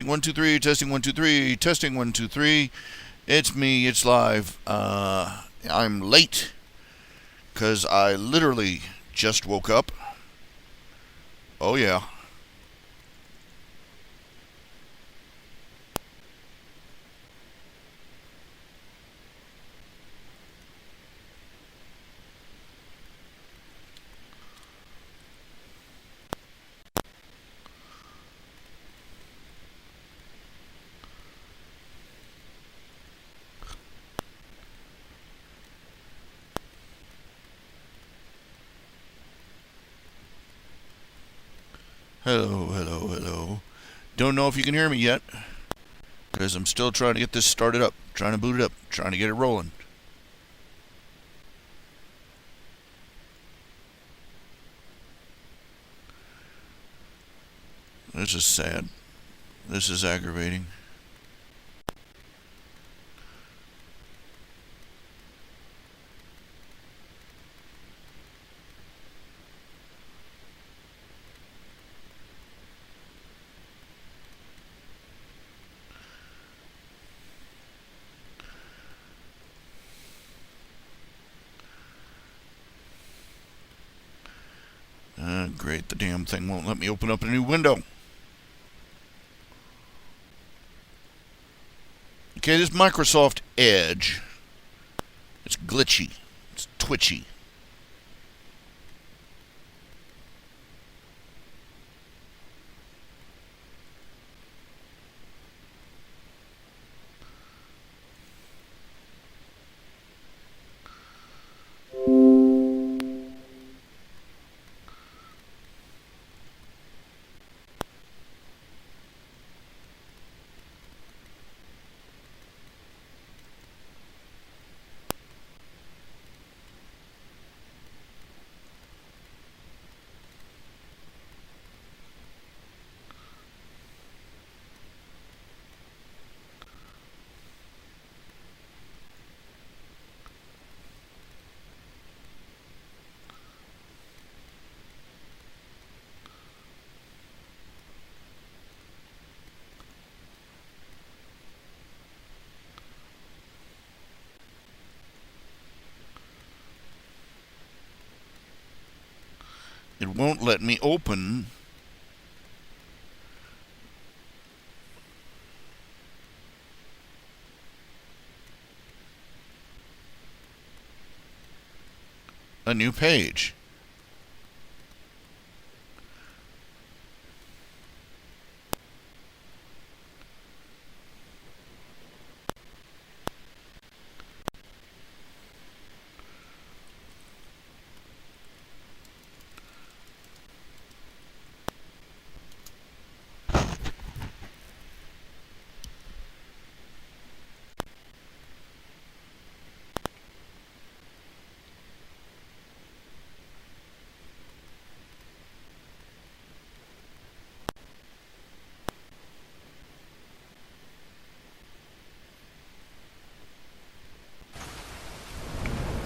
1, 2, 3. Testing 1, 2, 3. Testing 1, 2, 3. It's me. It's live. I'm late because I literally just woke up. Oh yeah. Hello, hello, hello. Don't know if you can hear me yet, because I'm still trying to get this started up, trying to boot it up, trying to get it rolling. This is sad. This is aggravating. Great, the damn thing won't let me open up a new window. Okay, this Microsoft Edge, it's glitchy, it's twitchy. It won't let me open a new page.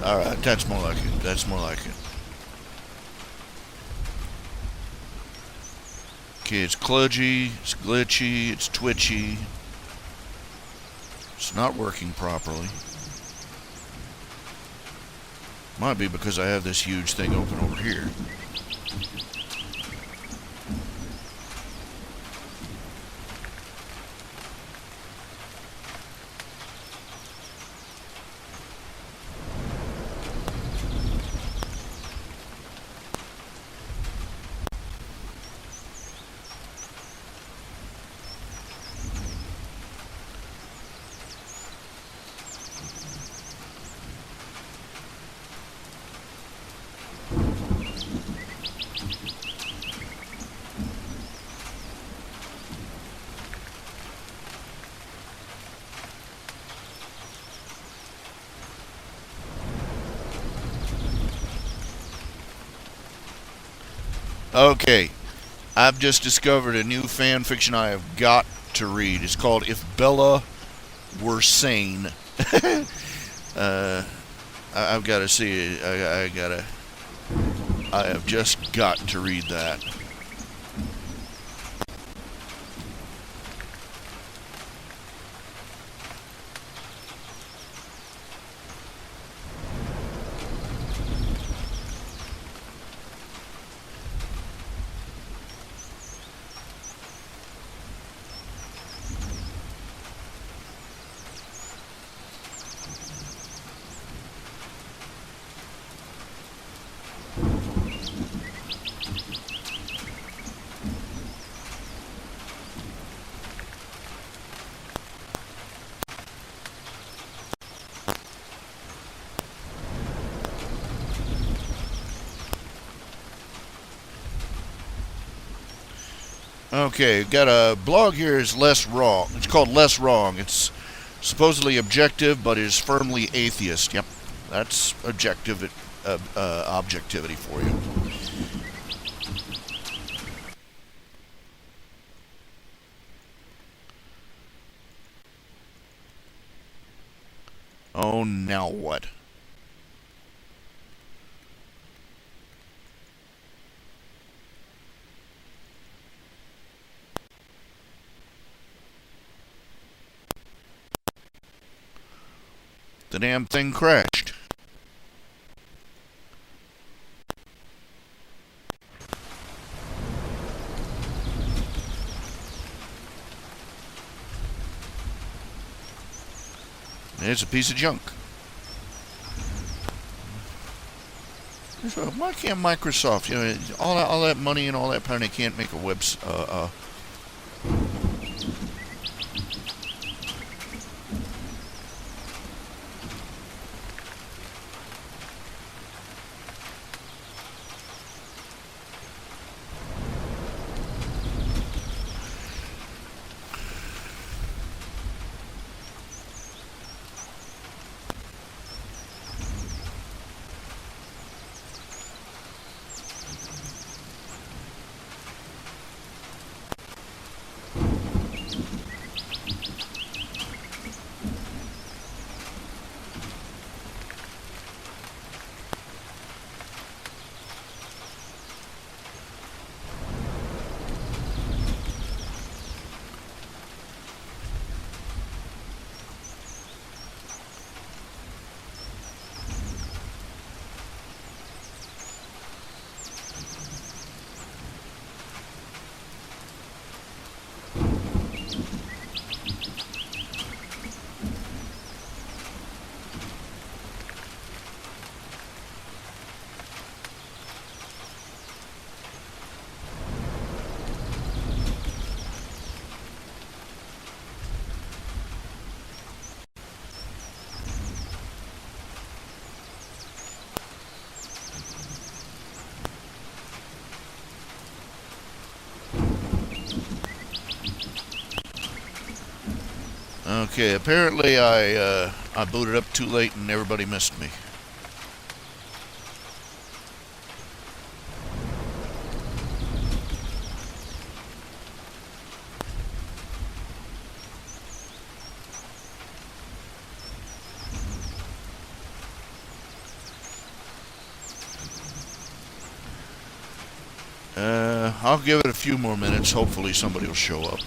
Alright, that's more like it. That's more like it. Okay, it's kludgy, it's glitchy, it's twitchy. It's not working properly. Might be because I have this huge thing open over here. Okay, I've just discovered a new fan fiction I have got to read. It's called If Bella Were Sane. I've got to see it. I have just got to read that. Okay, got a blog here is Less Wrong. It's called Less Wrong. It's supposedly objective, but is firmly atheist. Yep, that's objectivity for you. Oh, now what? The damn thing crashed. It's a piece of junk. So why can't Microsoft, all that money and all that power, they can't make a website? Okay, apparently I booted up too late and everybody missed me. I'll give it a few more minutes. Hopefully somebody will show up.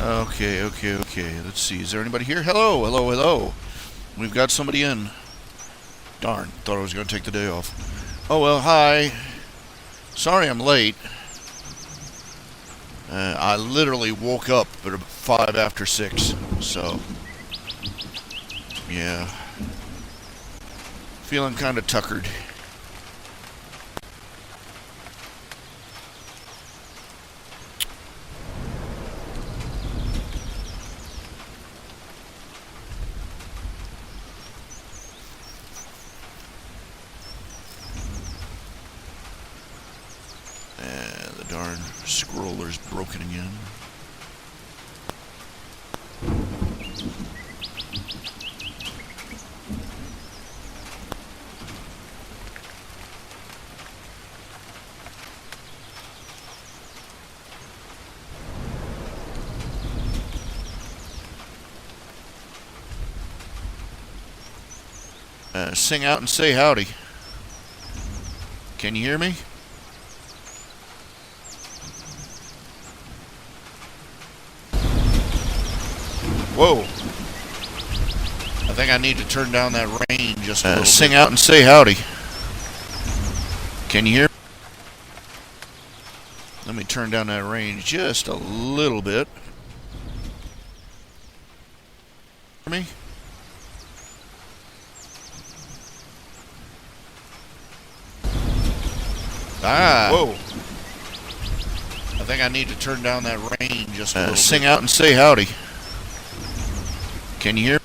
Okay, okay, okay. Let's see. Is there anybody here? Hello, hello, hello. We've got somebody in. Darn, thought I was going to take the day off. Oh, well, hi. Sorry I'm late. I literally woke up at 5 after 6, so, yeah. Feeling kind of tuckered. The darn scroller's broken again. Sing out and say howdy. Can you hear me? Whoa. I think I need to turn down that range just a little bit. Sing out and say howdy. Can you hear me? Let me turn down that range just a little bit. Hear me? Ah. Whoa. I think I need to turn down that range just a little bit. Sing out and say howdy. Can you hear?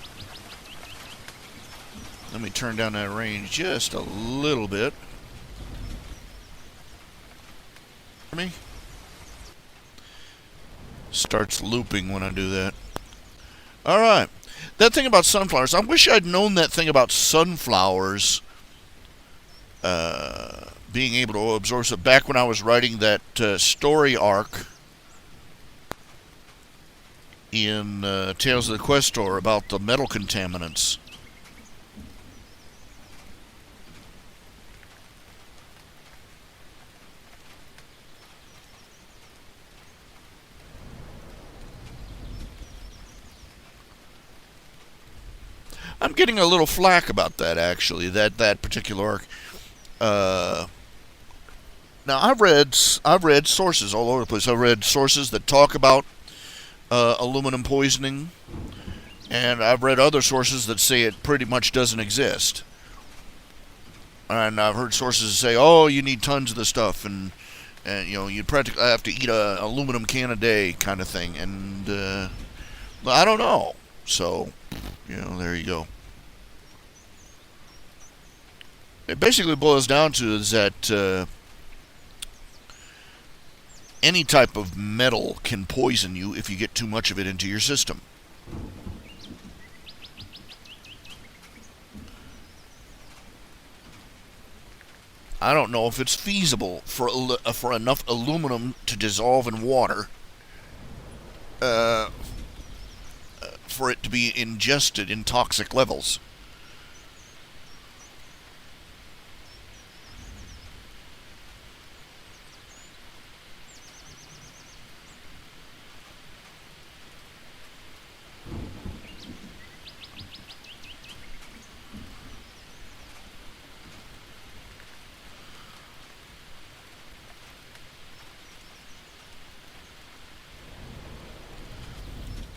Let me turn down that range just a little bit. Hear me? Starts looping when I do that. Alright. That thing about sunflowers, I wish I'd known that thing about sunflowers being able to absorb. So back when I was writing that story arc in Tales of the Questor about the metal contaminants. I'm getting a little flack about that, actually, that particular arc. Now, I've read sources all over the place. I've read sources that talk about aluminum poisoning, and I've read other sources that say it pretty much doesn't exist. And I've heard sources say, "Oh, you need tons of the stuff, and you know, you practically have to eat an aluminum can a day, kind of thing." And I don't know. So, you know, there you go. It basically boils down to is that any type of metal can poison you if you get too much of it into your system. I don't know if it's feasible for enough aluminum to dissolve in water for it to be ingested in toxic levels.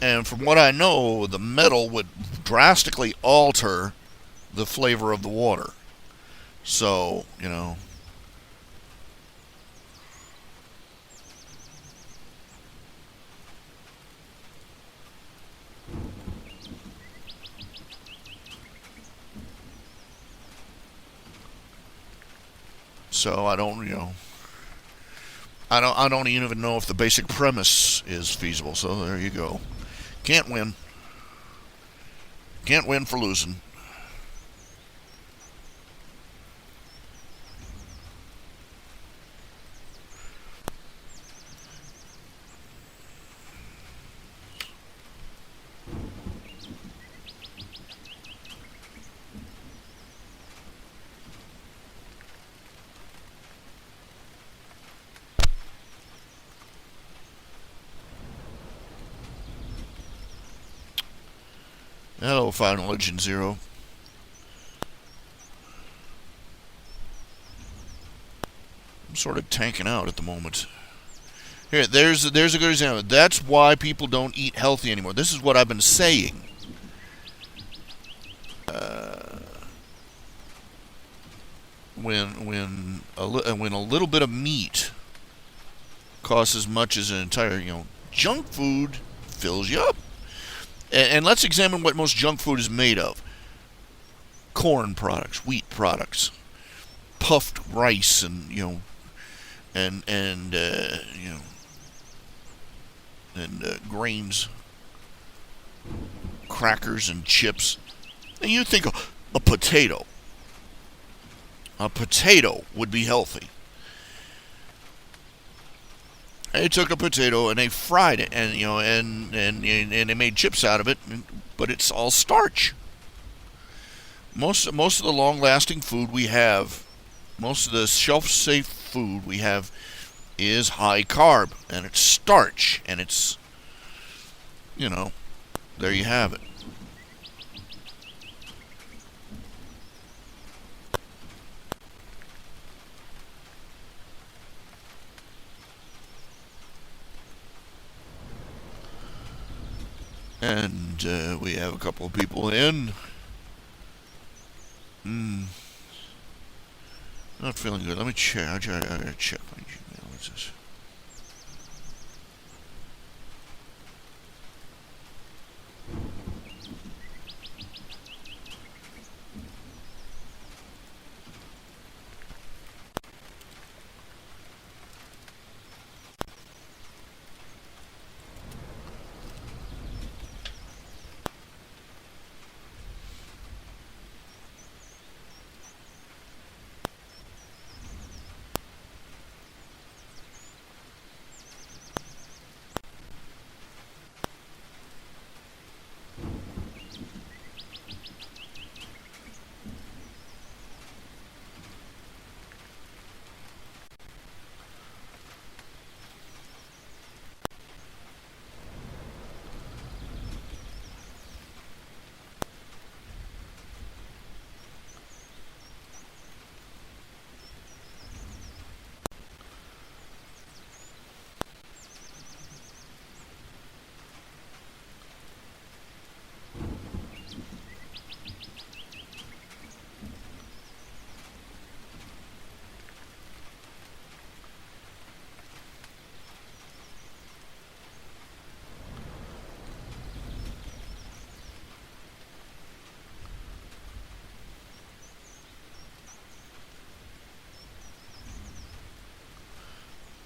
And from what I know, the metal would drastically alter the flavor of the water. So, you know. So I don't, you know. I don't even know if the basic premise is feasible. So there you go. Can't win. Can't win for losing. Hello, Final Legend Zero. I'm sort of tanking out at the moment. Here, there's a good example. That's why people don't eat healthy anymore. This is what I've been saying. When a little bit of meat costs as much as an entire, junk food fills you up. And let's examine what most junk food is made of. Corn products, wheat products, puffed rice, and grains, crackers and chips. And you think a potato. A potato would be healthy. They took a potato and they fried it, and and they made chips out of it, but it's all starch. Most of the long-lasting food we have, most of the shelf-safe food we have, is high carb, and it's starch, and it's, there you have it. And we have a couple of people in. Not feeling good. Let me check. I gotta check my Gmail. What's this?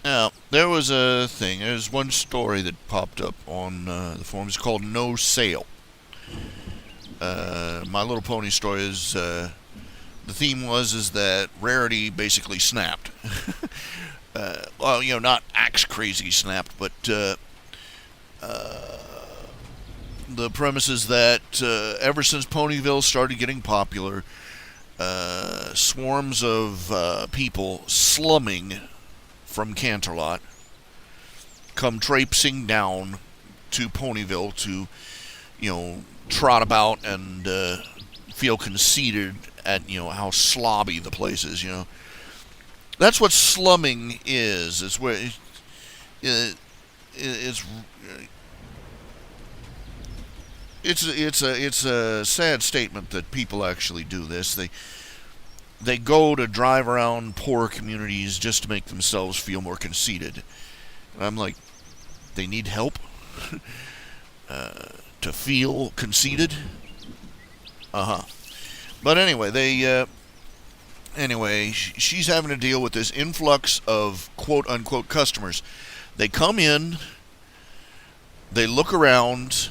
Now, there was a thing. There's one story that popped up on the forums called No Sale. My Little Pony story is, the theme is that Rarity basically snapped. Well, not axe crazy snapped, but the premise is that ever since Ponyville started getting popular, swarms of people slumming from Canterlot come traipsing down to Ponyville to, trot about and feel conceited at, how slobby the place is, That's what slumming is. It's where it's a sad statement that people actually do this. They go to drive around poor communities just to make themselves feel more conceited. And I'm like, they need help to feel conceited? But anyway, she's having to deal with this influx of quote-unquote customers. They come in, they look around,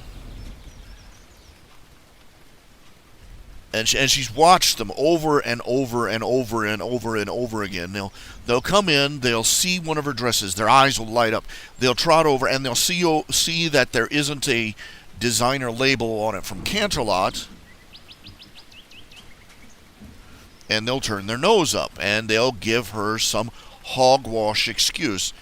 and she's watched them over and over and over and over and over again. They'll come in, they'll see one of her dresses, their eyes will light up. They'll trot over and they'll see that there isn't a designer label on it from Canterlot, and they'll turn their nose up and they'll give her some hogwash excuse.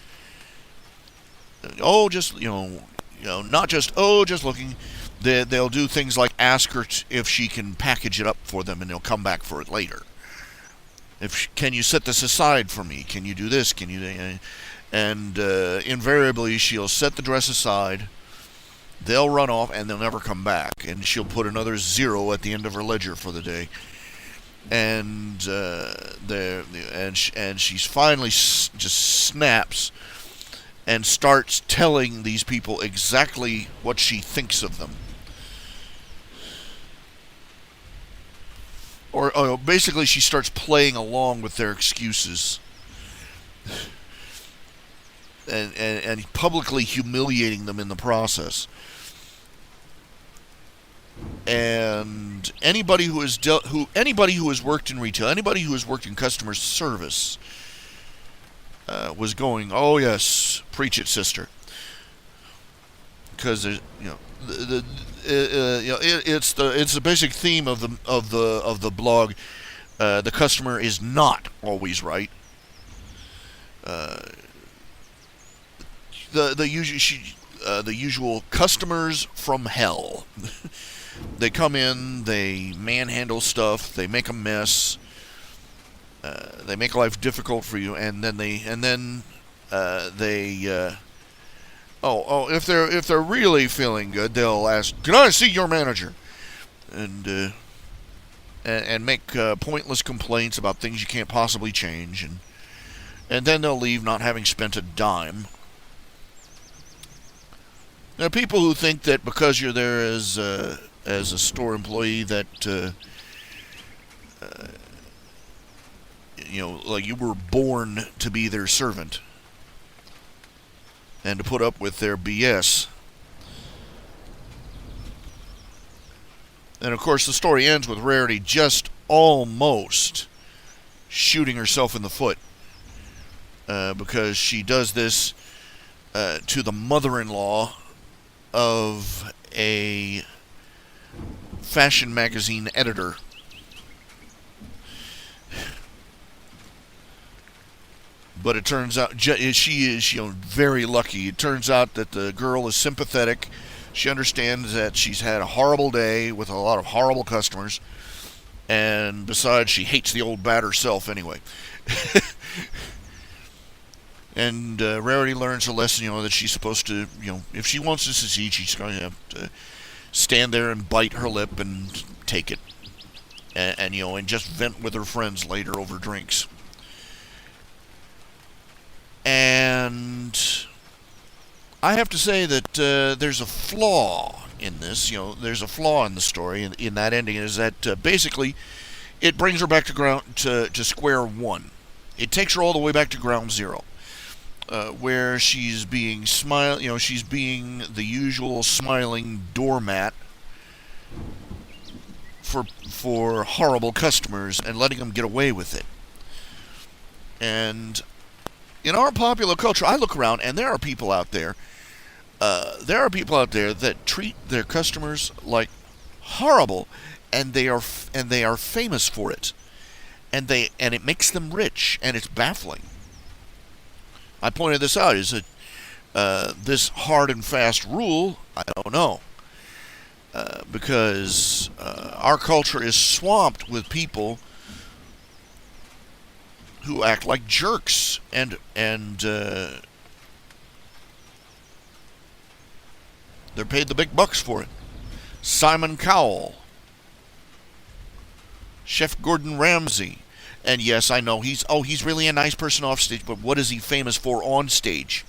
Oh, just not just just looking. They'll do things like ask her if she can package it up for them, and they'll come back for it later. Can you set this aside for me? Can you do this? Can you? And invariably, she'll set the dress aside. They'll run off, and they'll never come back. And she'll put another 0 at the end of her ledger for the day. And she's finally just snaps and starts telling these people exactly what she thinks of them. Or basically, she starts playing along with their excuses. And publicly humiliating them in the process. And anybody who has worked in retail, anybody who has worked in customer service, was going, "Oh yes, preach it, sister," because it's the basic theme of the blog. The customer is not always right. The usual customers from hell. They come in, they manhandle stuff, they make a mess, they make life difficult for you, and then if they're really feeling good, they'll ask, "Can I see your manager?" And make pointless complaints about things you can't possibly change, and then they'll leave not having spent a dime. Now, people who think that because you're there as a store employee that like you were born to be their servant and to put up with their BS. And of course, the story ends with Rarity just almost shooting herself in the foot because she does this to the mother-in-law of a fashion magazine editor. But it turns out she is very lucky. It turns out that the girl is sympathetic. She understands that she's had a horrible day with a lot of horrible customers. And besides, she hates the old bat herself anyway. And Rarity learns her lesson, that she's supposed to, if she wants to succeed, she's going to have to stand there and bite her lip and take it. And just vent with her friends later over drinks. And I have to say that there's a flaw in this. There's a flaw in the story in that ending, is that basically it brings her back to square one. It takes her all the way back to ground zero. Where she's being she's being the usual smiling doormat for horrible customers and letting them get away with it. And in our popular culture, I look around and there are people out there. That treat their customers like horrible, and they are famous for it, and it makes them rich, and it's baffling. I pointed this out. Is it this hard and fast rule? I don't know. Because our culture is swamped with people who act like jerks, and they're paid the big bucks for it. Simon Cowell, Chef Gordon Ramsay. And yes, I know he's really a nice person off stage, but what is he famous for on stage?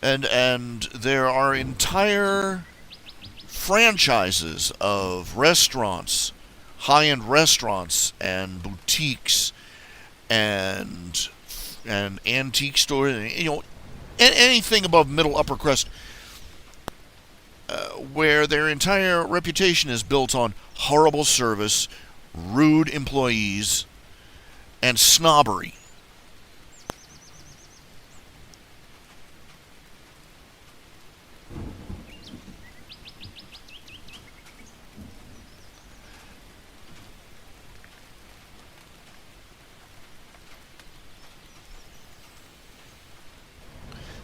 And there are entire franchises of restaurants, high-end restaurants and boutiques and antique stores, anything above middle upper crust, where their entire reputation is built on horrible service, rude employees, and snobbery.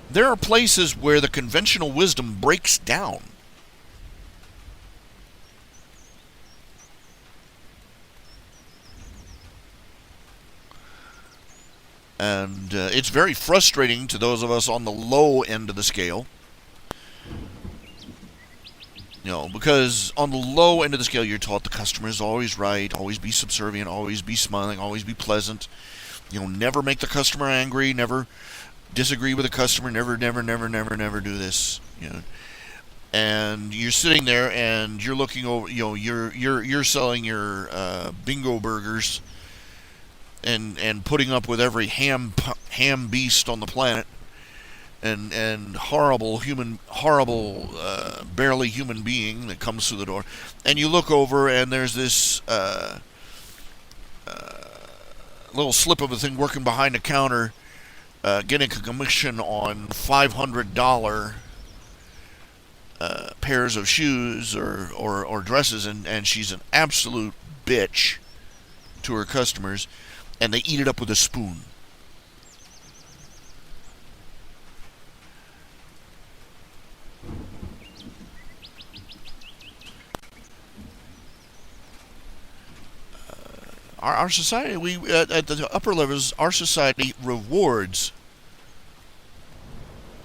There are places where the conventional wisdom breaks down. And it's very frustrating to those of us on the low end of the scale. Because on the low end of the scale, you're taught the customer is always right, always be subservient, always be smiling, always be pleasant. Never make the customer angry, never disagree with the customer, never do this. And you're sitting there and you're looking over. You're selling your bingo burgers and putting up with every ham beast on the planet. And horrible barely human being that comes through the door, and you look over and there's this little slip of a thing working behind the counter, getting a commission on $500 pairs of shoes or dresses, and she's an absolute bitch to her customers, and they eat it up with a spoon. Our society, at the upper levels, our society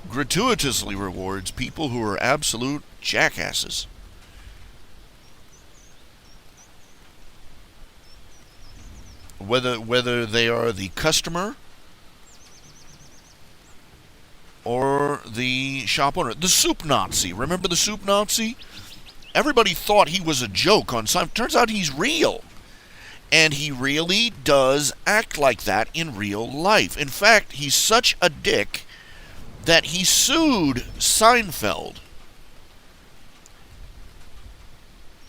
gratuitously rewards people who are absolute jackasses. Whether they are the customer or the shop owner. The soup Nazi. Remember the soup Nazi? Everybody thought he was a joke on some. Turns out he's real. And he really does act like that in real life. In fact, he's such a dick that he sued Seinfeld.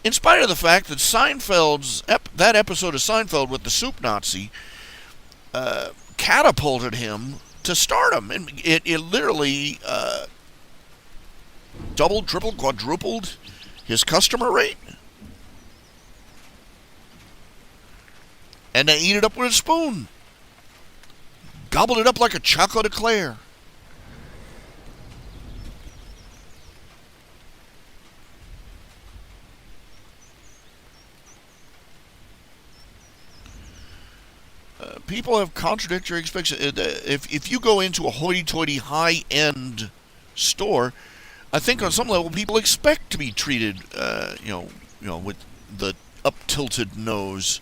In spite of the fact that that episode of Seinfeld with the soup Nazi catapulted him to stardom. And it literally doubled, tripled, quadrupled his customer rate. And they eat it up with a spoon. Gobbled it up like a chocolate eclair. People have contradictory expectations. If you go into a hoity-toity high-end store, I think on some level people expect to be treated, with the up-tilted nose.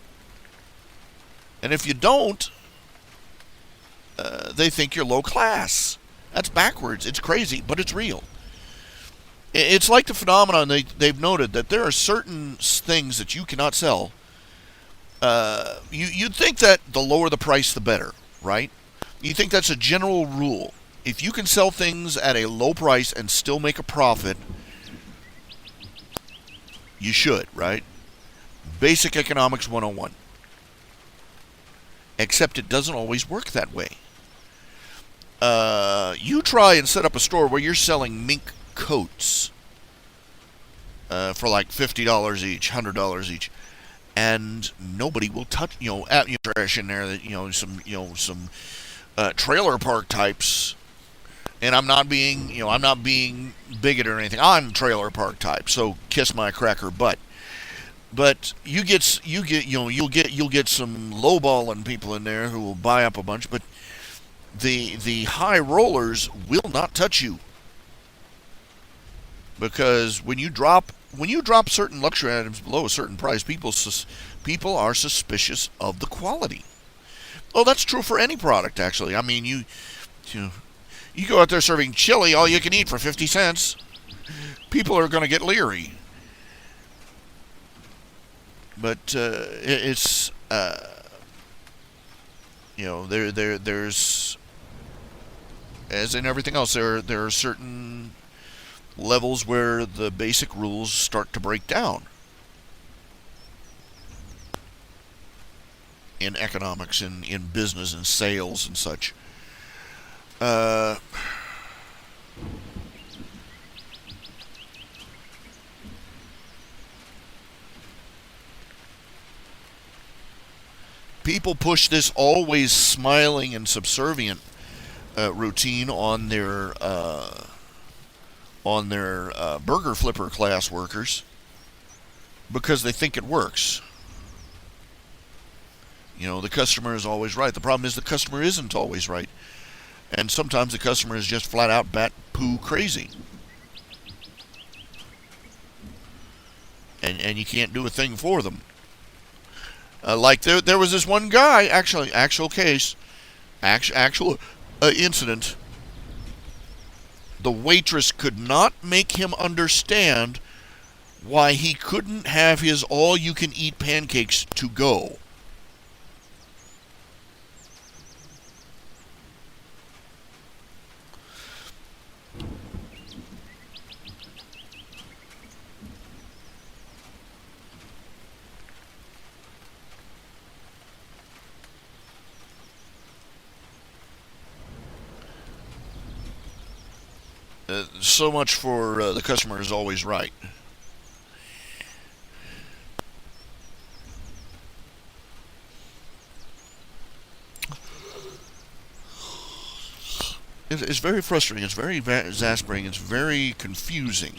And if you don't, they think you're low class. That's backwards. It's crazy, but it's real. It's like the phenomenon they've noted that there are certain things that you cannot sell. You'd think that the lower the price, the better, right? You think that's a general rule. If you can sell things at a low price and still make a profit, you should, right? Basic Economics 101. Except it doesn't always work that way. You try and set up a store where you're selling mink coats for like $50 each, $100 each, and nobody will touch. Trash in there that some trailer park types. And I'm not being bigoted or anything. I'm trailer park type, so kiss my cracker butt. But you'll get some lowballing people in there who will buy up a bunch, but the high rollers will not touch you. Because when you drop certain luxury items below a certain price, people are suspicious of the quality. Well, that's true for any product, actually. I mean, you go out there serving chili all you can eat for 50 cents. People are going to get leery. But it's there's, as in everything else, there are certain levels where the basic rules start to break down in economics, in business and sales and such. People push this always smiling and subservient routine on their burger flipper class workers because they think it works. You know, the customer is always right. The problem is the customer isn't always right. And sometimes the customer is just flat out bat poo crazy. And you can't do a thing for them. Like there was this one guy, actual incident. The waitress could not make him understand why he couldn't have his all-you-can-eat pancakes to go. So much for the customer is always right. It's very frustrating. It's very exasperating. It's very confusing.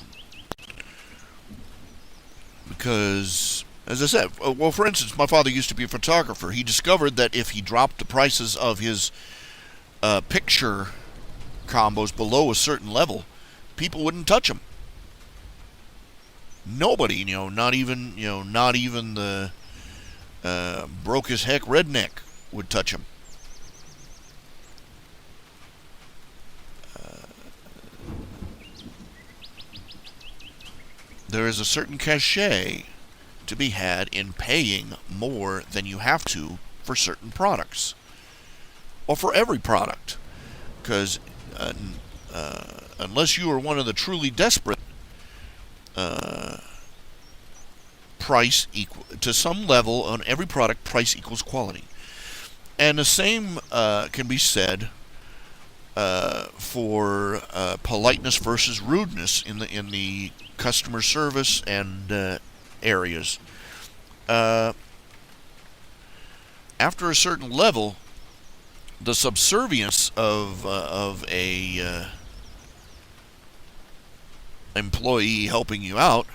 Because, as I said, well, for instance, my father used to be a photographer. He discovered that if he dropped the prices of his picture combos below a certain level, people wouldn't touch them. Nobody, not even the broke as heck redneck would touch them. There is a certain cachet to be had in paying more than you have to for certain products, or for every product, because unless you are one of the truly desperate, price equal to some level on every product. Price equals quality, and the same can be said for politeness versus rudeness in the customer service and areas. After a certain level, the subservience of a employee helping you out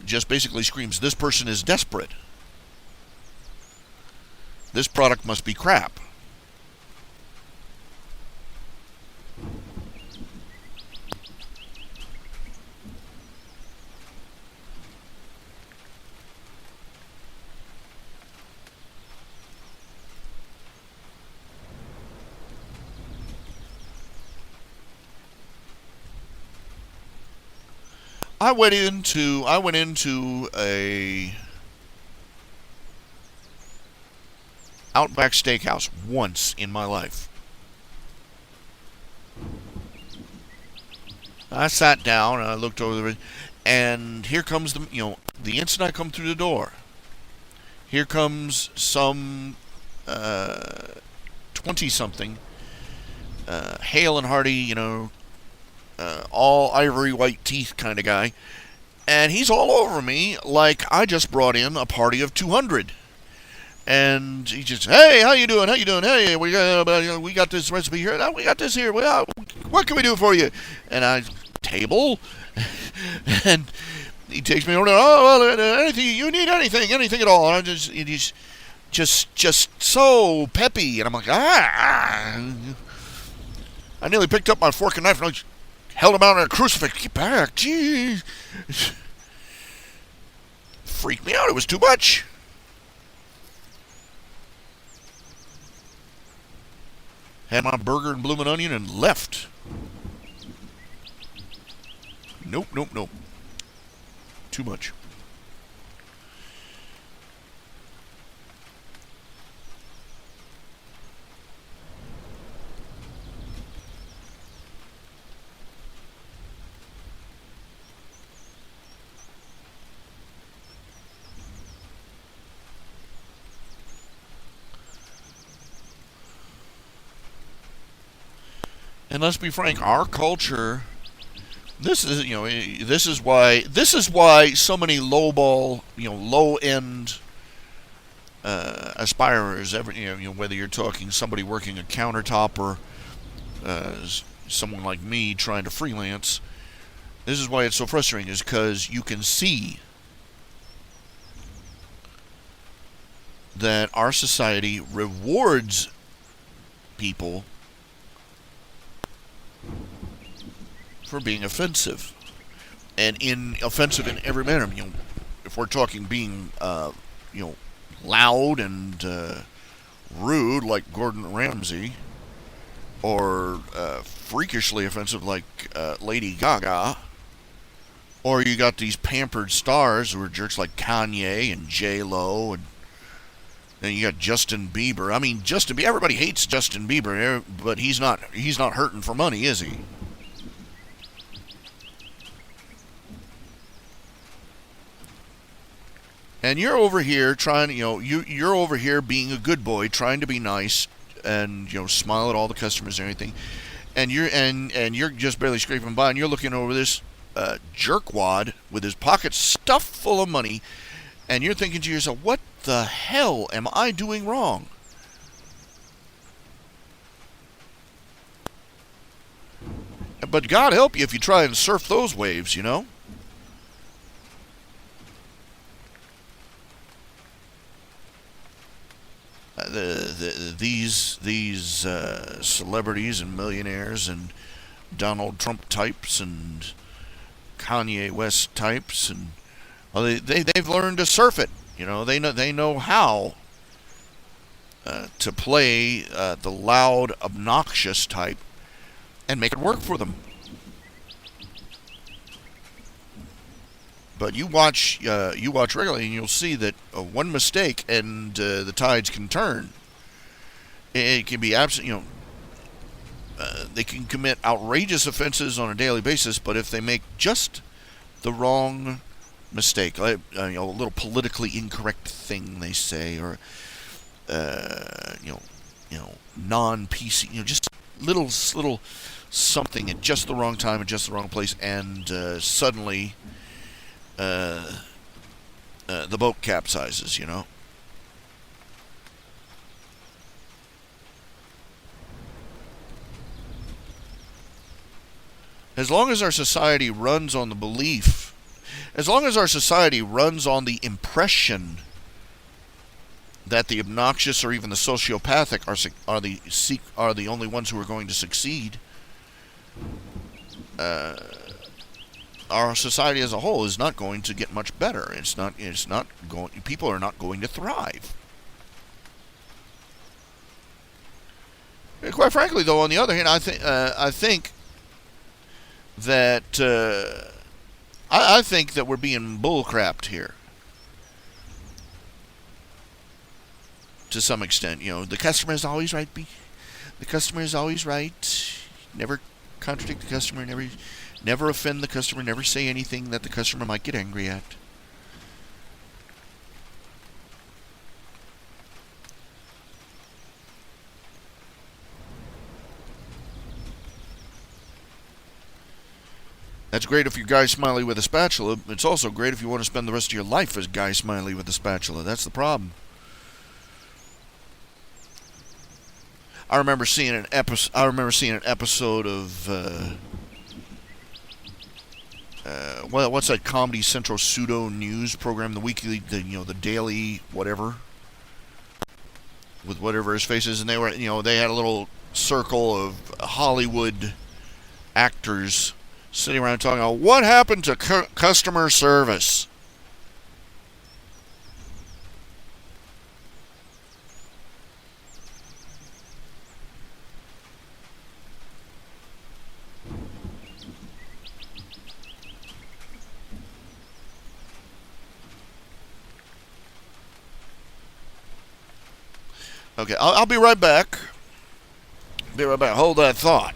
just basically screams, this person is desperate. This product must be crap. I went into a Outback Steakhouse once in my life. I sat down and I looked over and here comes the instant I come through the door, here comes some 20-something, hale and hearty, all ivory white teeth kind of guy, and he's all over me like I just brought in a party of 200. And he just, hey, how you doing? Hey, we got this recipe here. We got this here. What can we do for you? And I table, and he takes me over. Oh, well, anything you need, anything at all. And he's just so peppy, and I'm like, I nearly picked up my fork and knife and I held him out on a crucifix. Get back, jeez. Freaked me out. It was too much. Had my burger and bloomin' onion and left. Nope. Too much. And let's be frank, our culture. This is why so many low end aspirers, whether you're talking somebody working a countertop or someone like me trying to freelance. This is why it's so frustrating, is because you can see that our society rewards people for being offensive, and offensive in every manner. If we're talking being, loud and rude like Gordon Ramsay, or freakishly offensive like Lady Gaga, or you got these pampered stars who are jerks like Kanye and J-Lo, and then you got Justin Bieber. I mean, everybody hates Justin Bieber, but he's not hurting for money, is he? And you're over here trying to, you're over here being a good boy, trying to be nice, and smile at all the customers and everything, and you're just barely scraping by, and you're looking over this jerkwad with his pockets stuffed full of money, and you're thinking to yourself, what the hell am I doing wrong? But God help you if you try and surf those waves, These celebrities and millionaires and Donald Trump types and Kanye West types, and they've learned to surf it. They know how to play the loud, obnoxious type and make it work for them. But you watch regularly, and you'll see that one mistake and the tides can turn. It can be absolutely, they can commit outrageous offenses on a daily basis, but if they make just the wrong mistake, a little politically incorrect thing they say, or non-PC, just little something at just the wrong time, at just the wrong place, and suddenly the boat capsizes. As long as our society runs on the belief, as long as our society runs on the impression that the obnoxious or even the sociopathic are the only ones who are going to succeed, our society as a whole is not going to get much better. People are not going to thrive. And quite frankly, though, on the other hand, I think that I think that we're being bullcrapped here to some extent. The customer is always right. The customer is always right. Never contradict the customer. Never offend the customer. Never say anything that the customer might get angry at. That's great if you're Guy Smiley with a spatula. It's also great if you want to spend the rest of your life as Guy Smiley with a spatula. That's the problem. I remember seeing an episode of what's that Comedy Central pseudo news program, the weekly, the daily whatever, with whatever his face is, and they had a little circle of Hollywood actors sitting around talking about what happened to customer service. Okay, I'll be right back. Hold that thought.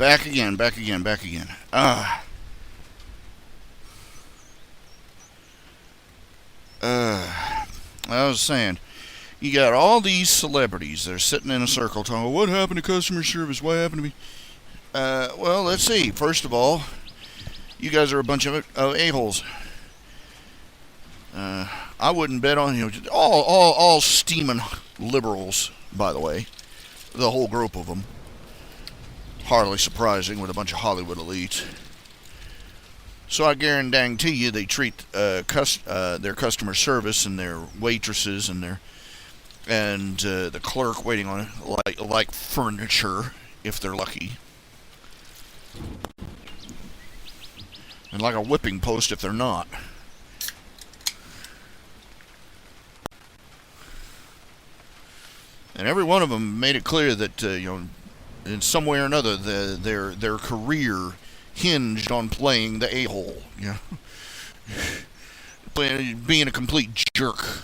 back again. I was saying, you got all these celebrities that are sitting in a circle talking, what happened to customer service? What happened to me? Well, let's see. First of all, you guys are a bunch of a-holes. I wouldn't bet on all steaming liberals, by the way. The whole group of them. Hardly surprising with a bunch of Hollywood elites. So I guarantee you they treat their customer service and their waitresses and the clerk waiting on it like furniture, if they're lucky. And like a whipping post if they're not. And every one of them made it clear that in some way or another their career hinged on playing the a-hole, being a complete jerk.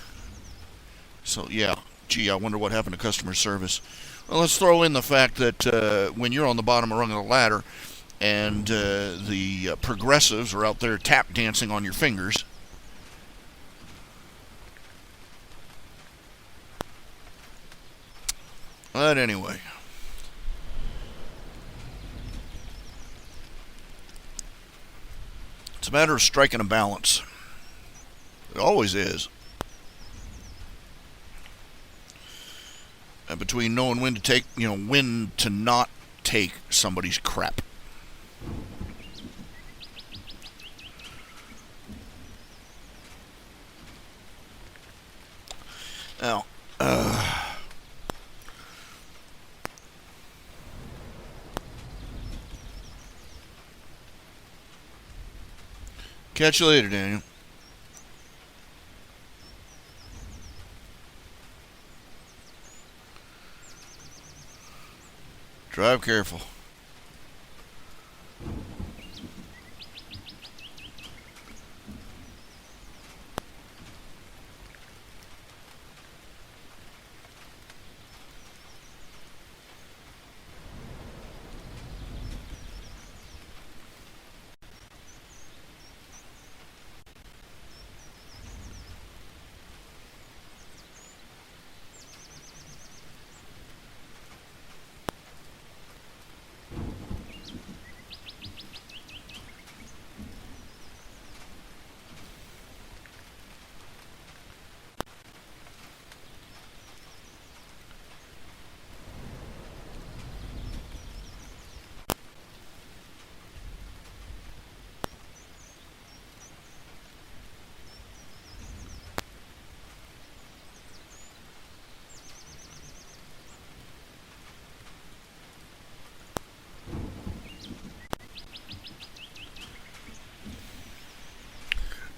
So yeah, gee, I wonder what happened to customer service. Well, let's throw in the fact that when you're on the bottom rung of the ladder and the progressives are out there tap dancing on your fingers. But anyway. It's a matter of striking a balance. It always is. Between knowing when to take, when to not take somebody's crap. Now, catch you later, Daniel. Drive careful.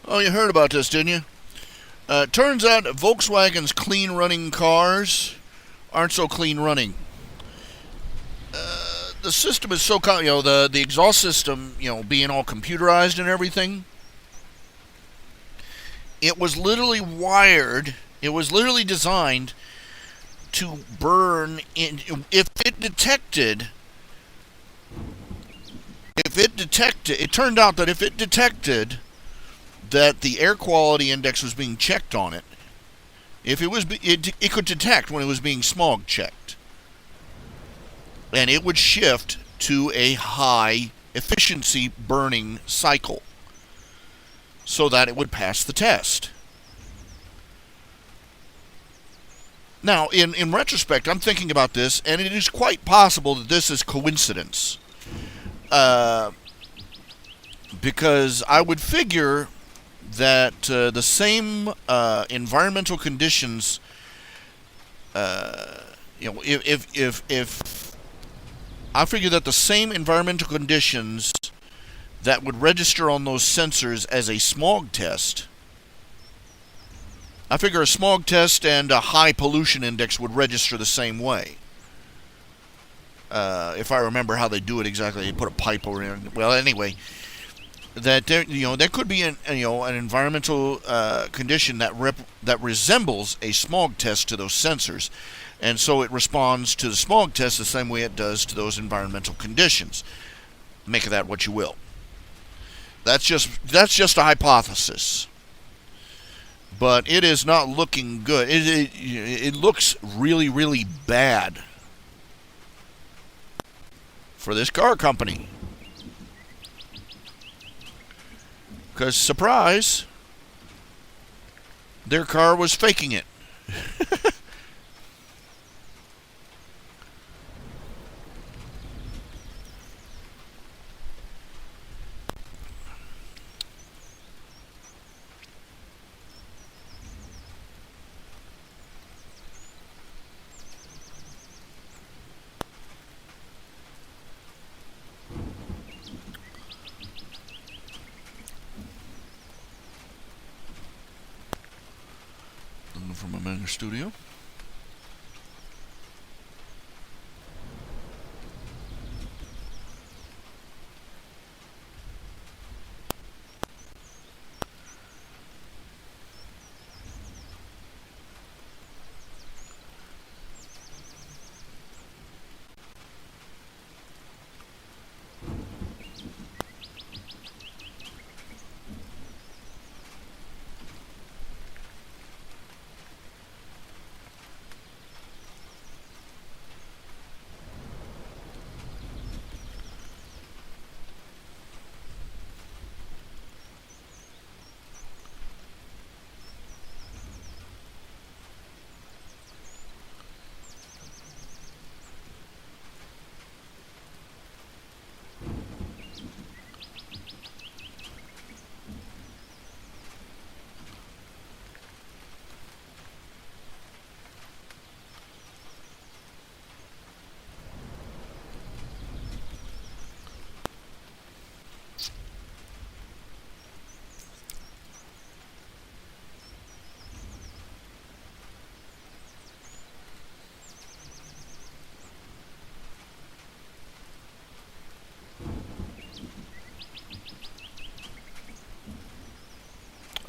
Oh, you heard about this, didn't you? Turns out Volkswagen's clean-running cars aren't so clean-running. The system is so, the exhaust system, being all computerized and everything. It was literally wired. It was literally designed to burn in. If it detected, it turned out that if it detected that the air quality index was being checked on it, it could detect when it was being smog checked, and it would shift to a high efficiency burning cycle so that it would pass the test. Now, in retrospect, I'm thinking about this, and it is quite possible that this is coincidence, because I would figure that the same environmental conditions, if I figure that the same environmental conditions that would register on those sensors as a smog test, I figure a smog test and a high pollution index would register the same way. If I remember how they do it exactly, they put a pipe over it. Well, anyway, that there could be an environmental condition that resembles a smog test to those sensors, And so it responds to the smog test the same way it does to those environmental conditions. Make of that what you will. That's just a hypothesis. But it is not looking good. It looks really, really bad for this car company. Because, surprise, their car was faking it. From a Manger studio.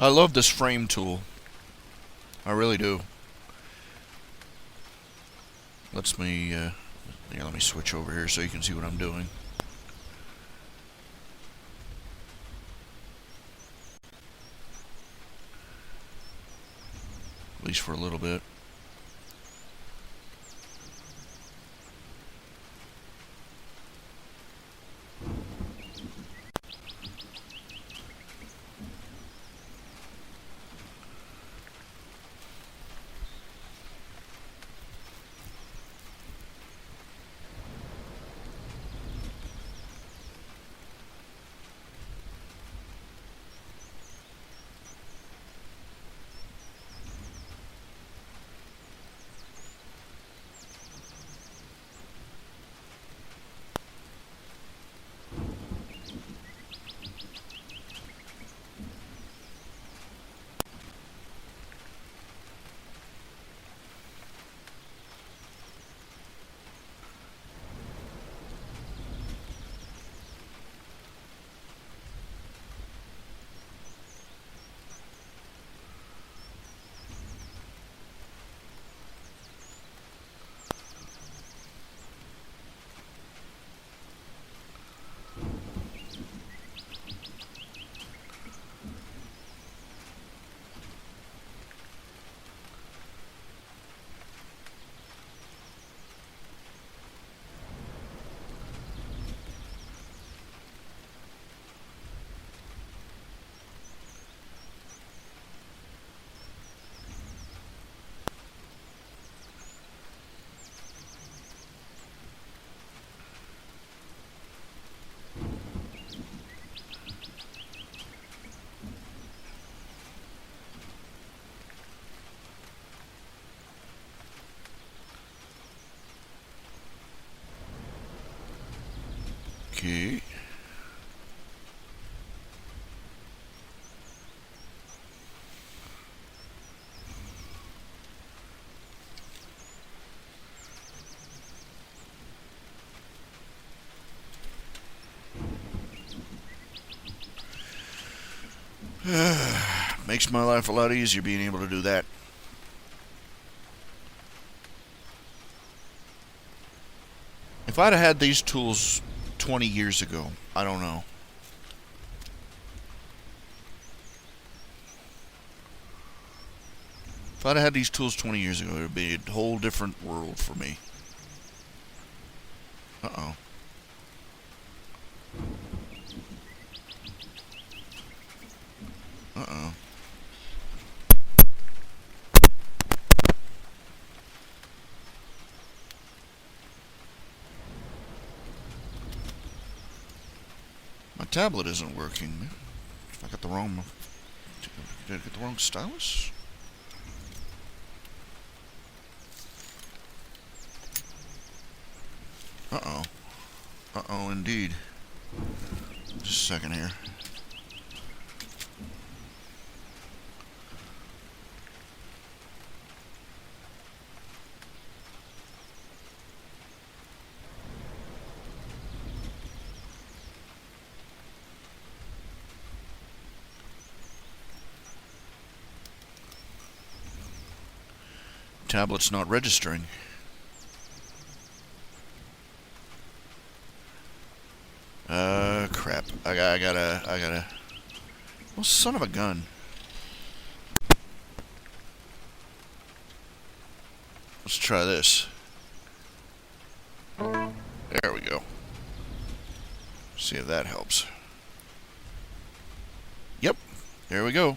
I love this frame tool. I really do. Let me switch over here so you can see what I'm doing. At least for a little bit. Okay. Makes my life a lot easier being able to do that. If I'd have had these tools 20 years ago, I don't know. If I'd have had these tools 20 years ago, it would be a whole different world for me. Uh-oh. Uh-oh. My tablet isn't working. I got the wrong... Did I get the wrong stylus? Uh-oh. Uh-oh, indeed. Just a second here. Tablet's not registering. Crap. I gotta... Well, son of a gun. Let's try this. There we go. See if that helps. Yep. There we go.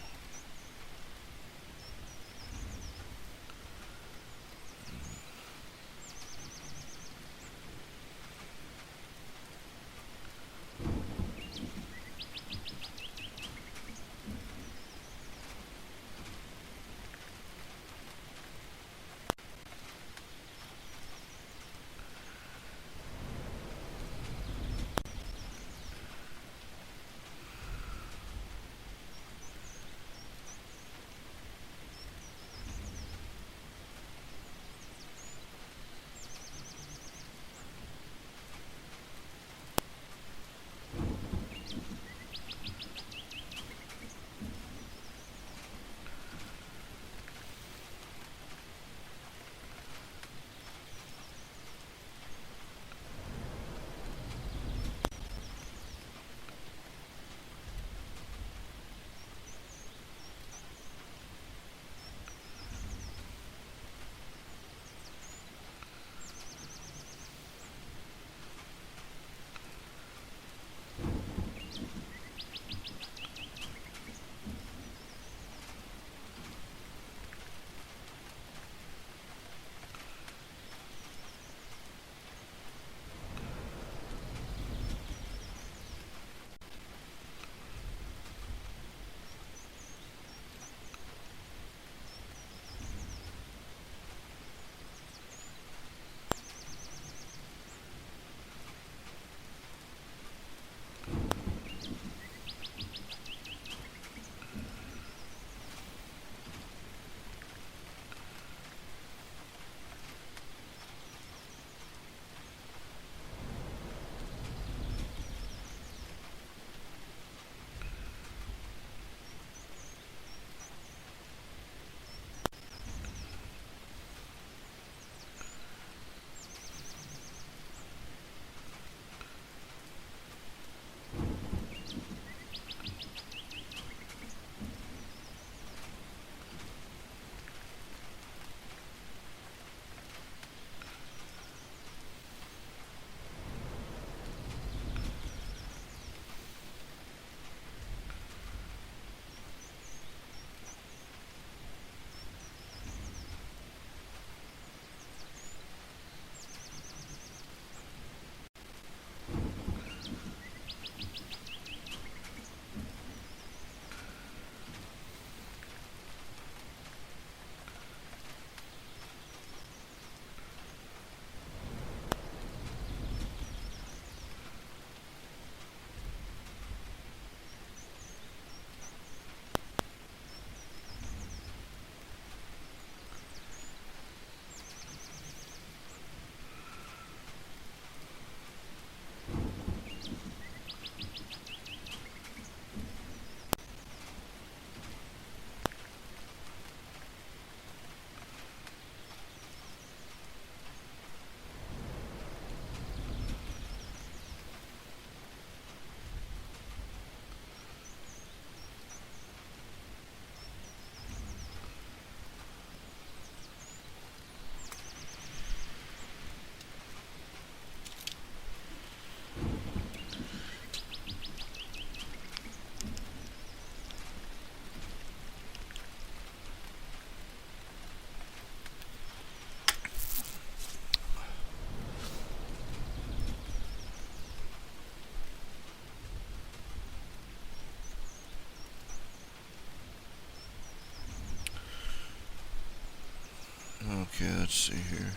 Okay, let's see here.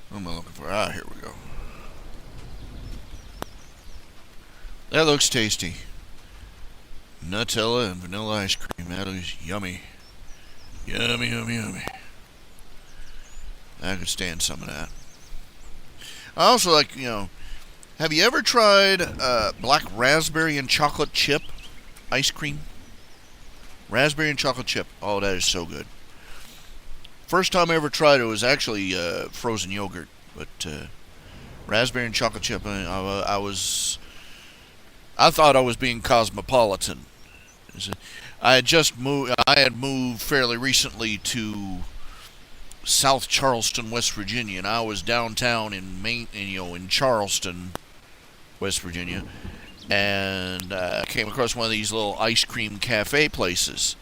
What am I looking for? Ah, here we go. That looks tasty. Nutella and vanilla ice cream. That is yummy. Yummy, yummy, yummy. I could stand some of that. I also like, have you ever tried black raspberry and chocolate chip ice cream? Raspberry and chocolate chip. Oh, that is so good. First time I ever tried it was actually frozen yogurt, but raspberry and chocolate chip. I thought I was being cosmopolitan. I had moved fairly recently to South Charleston, West Virginia, and I was downtown in Charleston, West Virginia, and came across one of these little ice cream cafe places.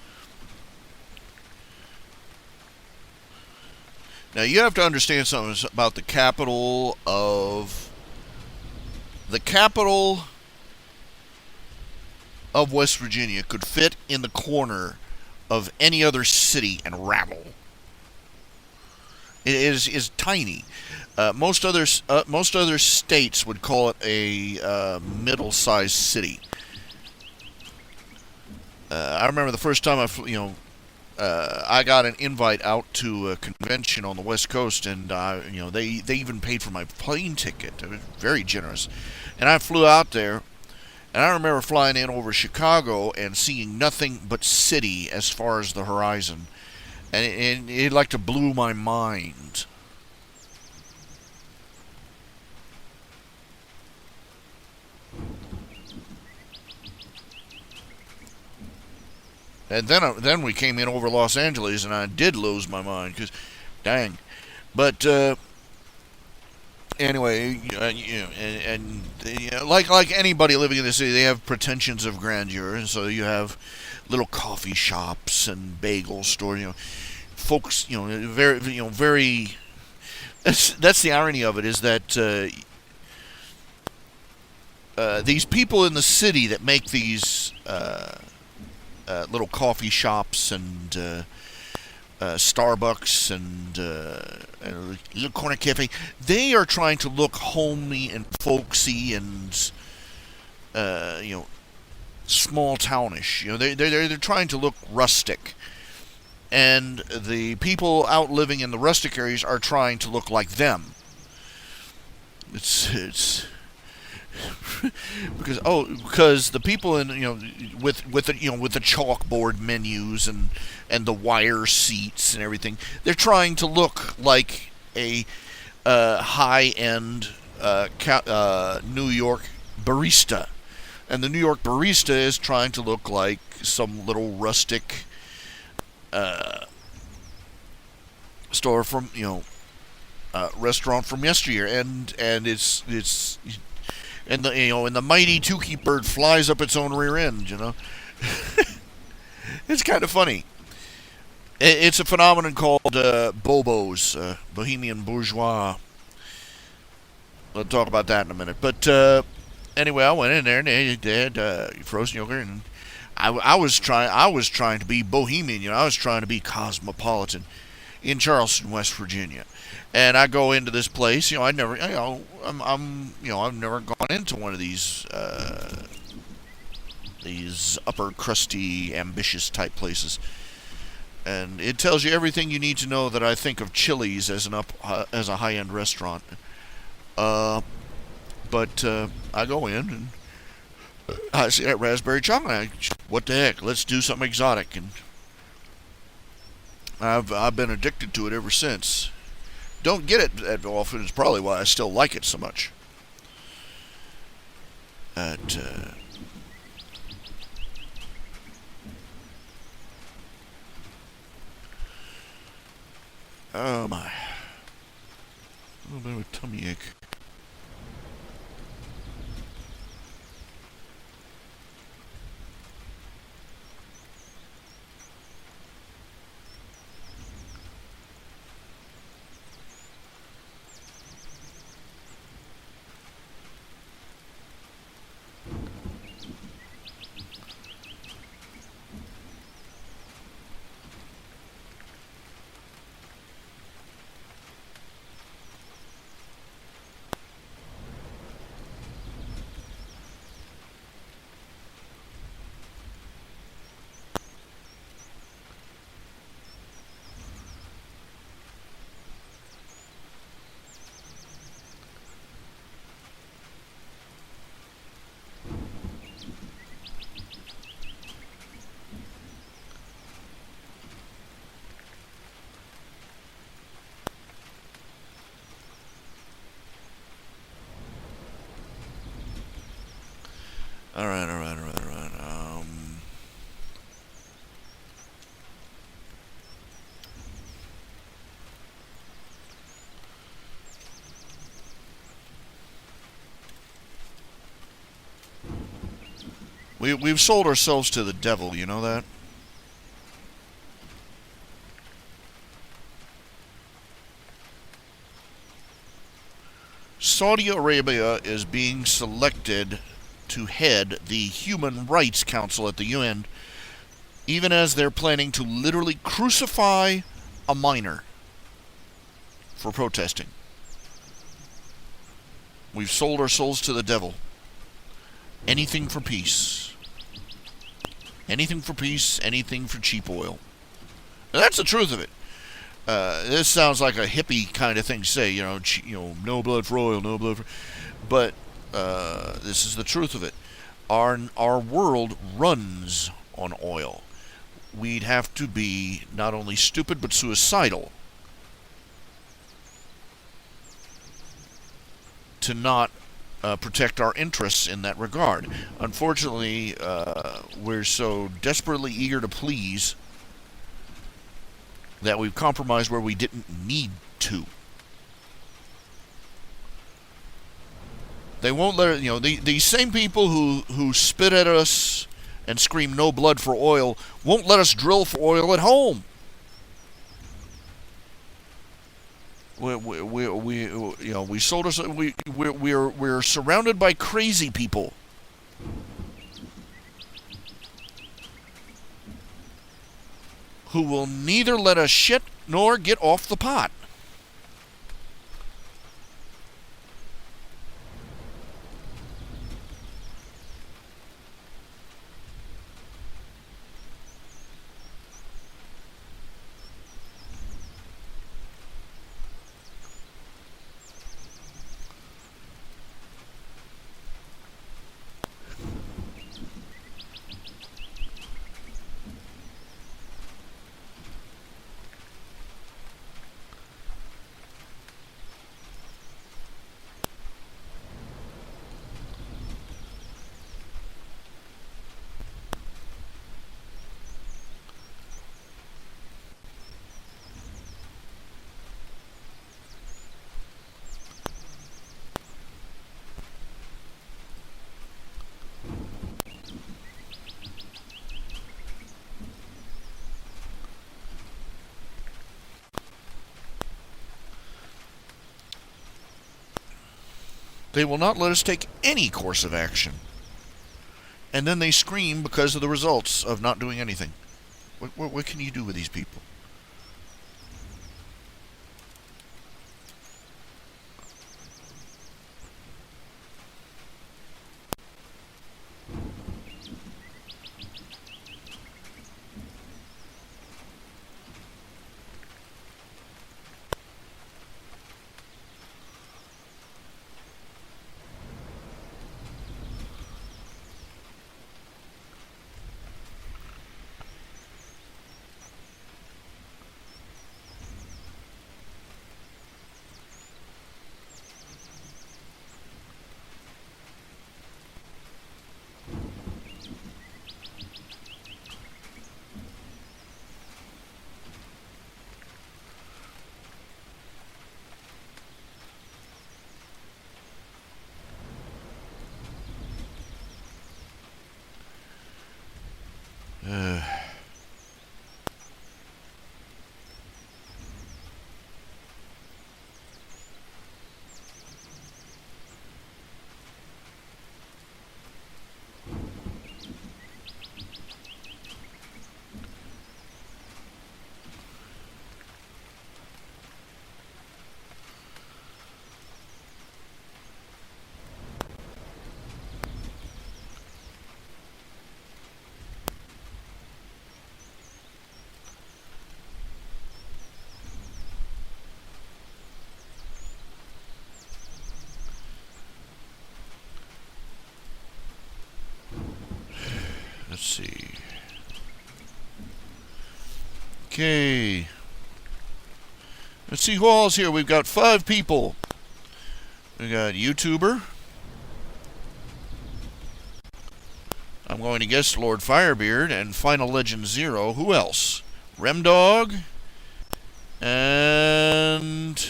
Now you have to understand something about the capital of West Virginia could fit in the corner of any other city and rattle. It is tiny. Most other states would call it a middle-sized city. I remember the first time I got an invite out to a convention on the West Coast, and they even paid for my plane ticket. It was very generous, and I flew out there. And I remember flying in over Chicago and seeing nothing but city as far as the horizon. And it like to blew my mind. And then we came in over Los Angeles, and I did lose my mind, because, dang. But anyway, like anybody living in the city, they have pretensions of grandeur, and so you have little coffee shops and bagel stores. Folks, very. That's the irony of it, is that these people in the city that make these little coffee shops and Starbucks and little corner cafe, they are trying to look homey and folksy and small townish. They're trying to look rustic, and the people out living in the rustic areas are trying to look like them. It's because the people in with the chalkboard menus and the wire seats and everything, they're trying to look like a high-end New York barista, and the New York barista is trying to look like some little rustic store from restaurant from yesteryear, and it's and the mighty Tukey bird flies up its own rear end. It's kind of funny. It's a phenomenon called Bobos, Bohemian Bourgeois. We'll talk about that in a minute. But anyway, I went in there and they had frozen yogurt, and I was trying to be bohemian. I was trying to be cosmopolitan in Charleston, West Virginia. And I go into this place. I've never gone into one of these upper crusty, ambitious type places. And it tells you everything you need to know that I think of Chili's as as a high-end restaurant. But I go in and I see that raspberry chocolate. What the heck? Let's do something exotic. And I've been addicted to it ever since. don't get it that often. It's probably why I still like it so much. Oh my. A little bit of a tummy ache. All right. We've sold ourselves to the devil. You know that? Saudi Arabia is being selected to head the Human Rights Council at the UN, even as they're planning to literally crucify a minor for protesting. We've sold our souls to the devil. Anything for peace. Anything for peace, anything for cheap oil. And that's the truth of it. This sounds like a hippie kind of thing to say, no blood for oil, no blood for... But this is the truth of it. Our world runs on oil. We'd have to be not only stupid but suicidal to not protect our interests in that regard. Unfortunately, we're so desperately eager to please that we've compromised where we didn't need to. They won't let it, these same people who spit at us and scream no blood for oil won't let us drill for oil at home. We sold us. We're surrounded by crazy people who will neither let us shit nor get off the pot. They will not let us take any course of action. And then they scream because of the results of not doing anything. What can you do with these people? Okay. Let's see who all's here. We've got 5 people. We got YouTuber. I'm going to guess Lord Firebeard and Final Legend 0. Who else? Remdog. And...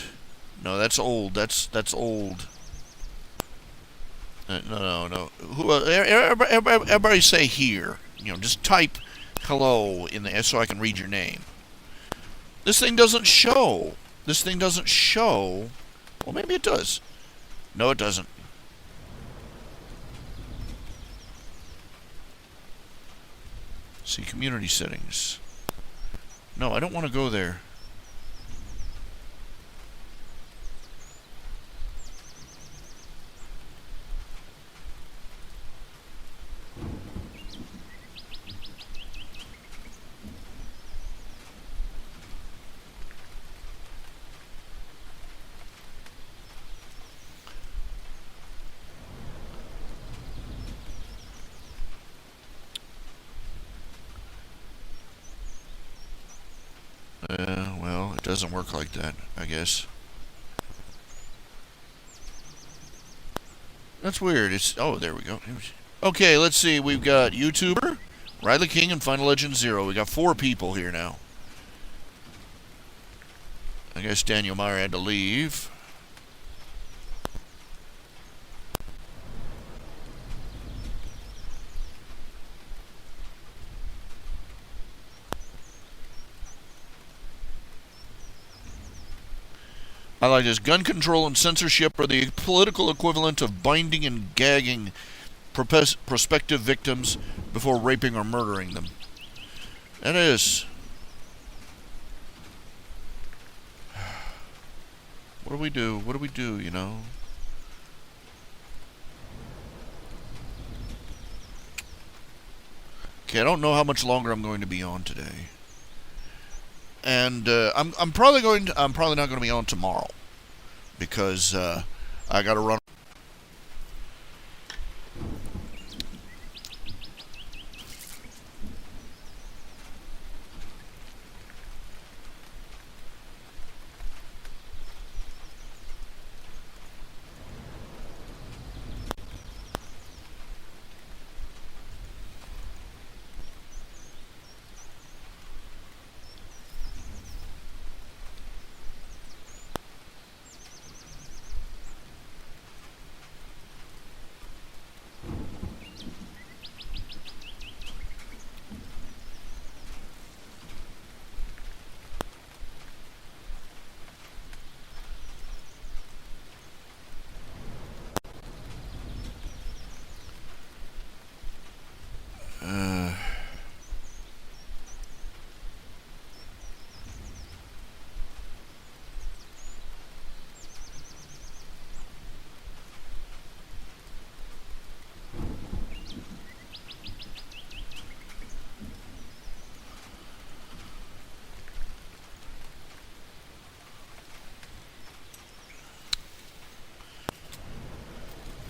no, that's old. That's old. No. Who? Everybody say here. You know, just type hello in the so I can read your name. This thing doesn't show. This thing doesn't show. Well, maybe it does. No, it doesn't. See, community settings. No, I don't want to go there. Well, it doesn't work like that, I guess. That's weird. It's oh, there we go. Okay, let's see. We've got YouTuber, Riley King, and Final Legend 0. We got 4 people here now. I guess Daniel Meyer had to leave. I like this. Gun control and censorship are the political equivalent of binding and gagging prospective victims before raping or murdering them. That is. What do we do? What do we do, you know? Okay, I don't know how much longer I'm going to be on today. And I'm probably not going to be on tomorrow because I got to run.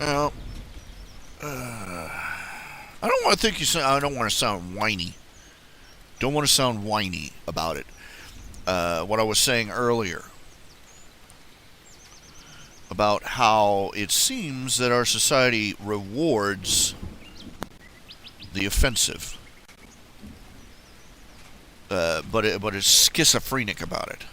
Well, I don't want to think you. I don't want to sound whiny. Don't want to sound whiny about it. What I was saying earlier about how it seems that our society rewards the offensive, but it's schizophrenic about it.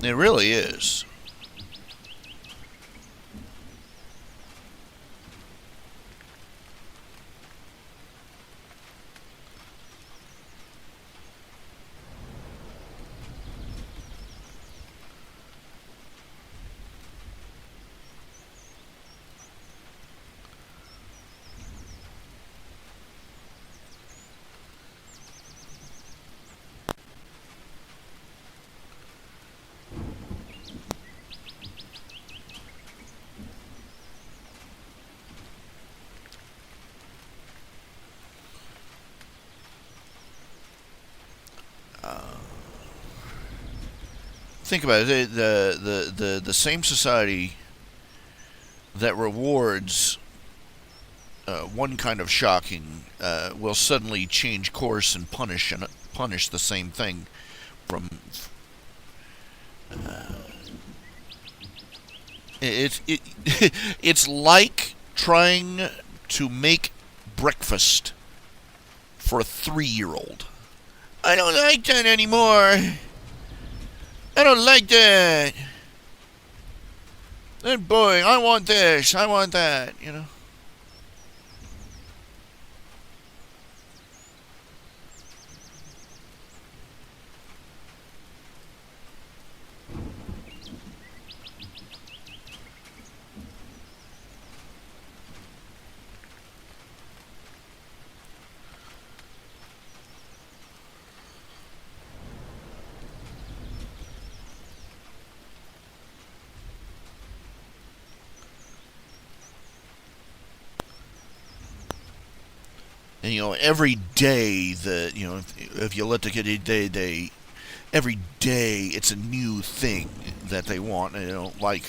It really is. think about it. The same society that rewards one kind of shocking will suddenly change course and punish the same thing from. It's like trying to make breakfast for a 3-year-old. I don't like that anymore. I don't like that. And boy, I want this. I want that. You know. And every day if you let the kid every day it's a new thing that they want. Like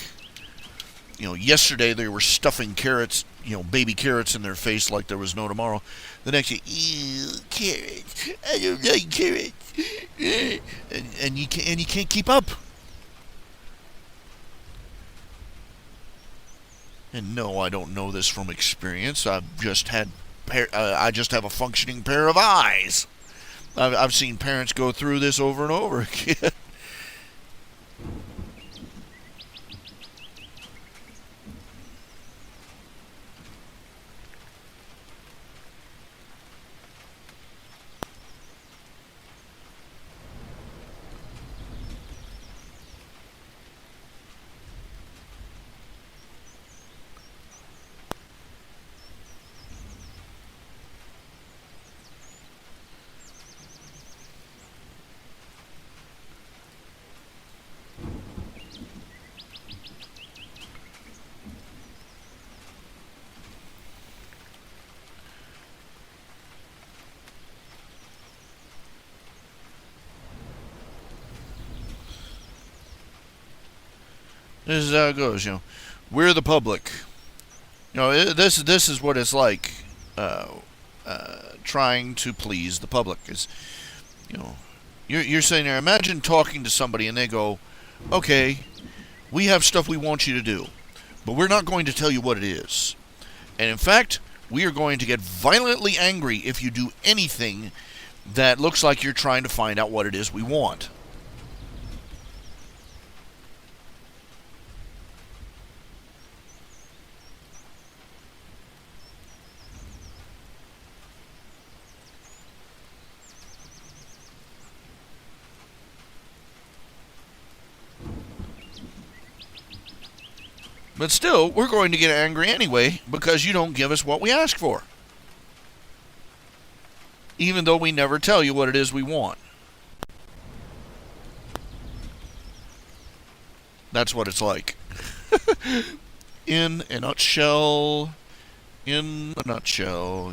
yesterday they were stuffing carrots, baby carrots in their face like there was no tomorrow. The next day, ew, carrots. I don't like carrots. And you can't keep up. And no, I don't know this from experience. I just have a functioning pair of eyes. I've seen parents go through this over and over again. This is how it goes. We're the public. This is what it's like trying to please the public. Is you're sitting there. Imagine talking to somebody and they go, "Okay, we have stuff we want you to do, but we're not going to tell you what it is. And in fact, we are going to get violently angry if you do anything that looks like you're trying to find out what it is we want." But still, we're going to get angry anyway because you don't give us what we ask for. Even though we never tell you what it is we want. That's what it's like. In a nutshell. In a nutshell.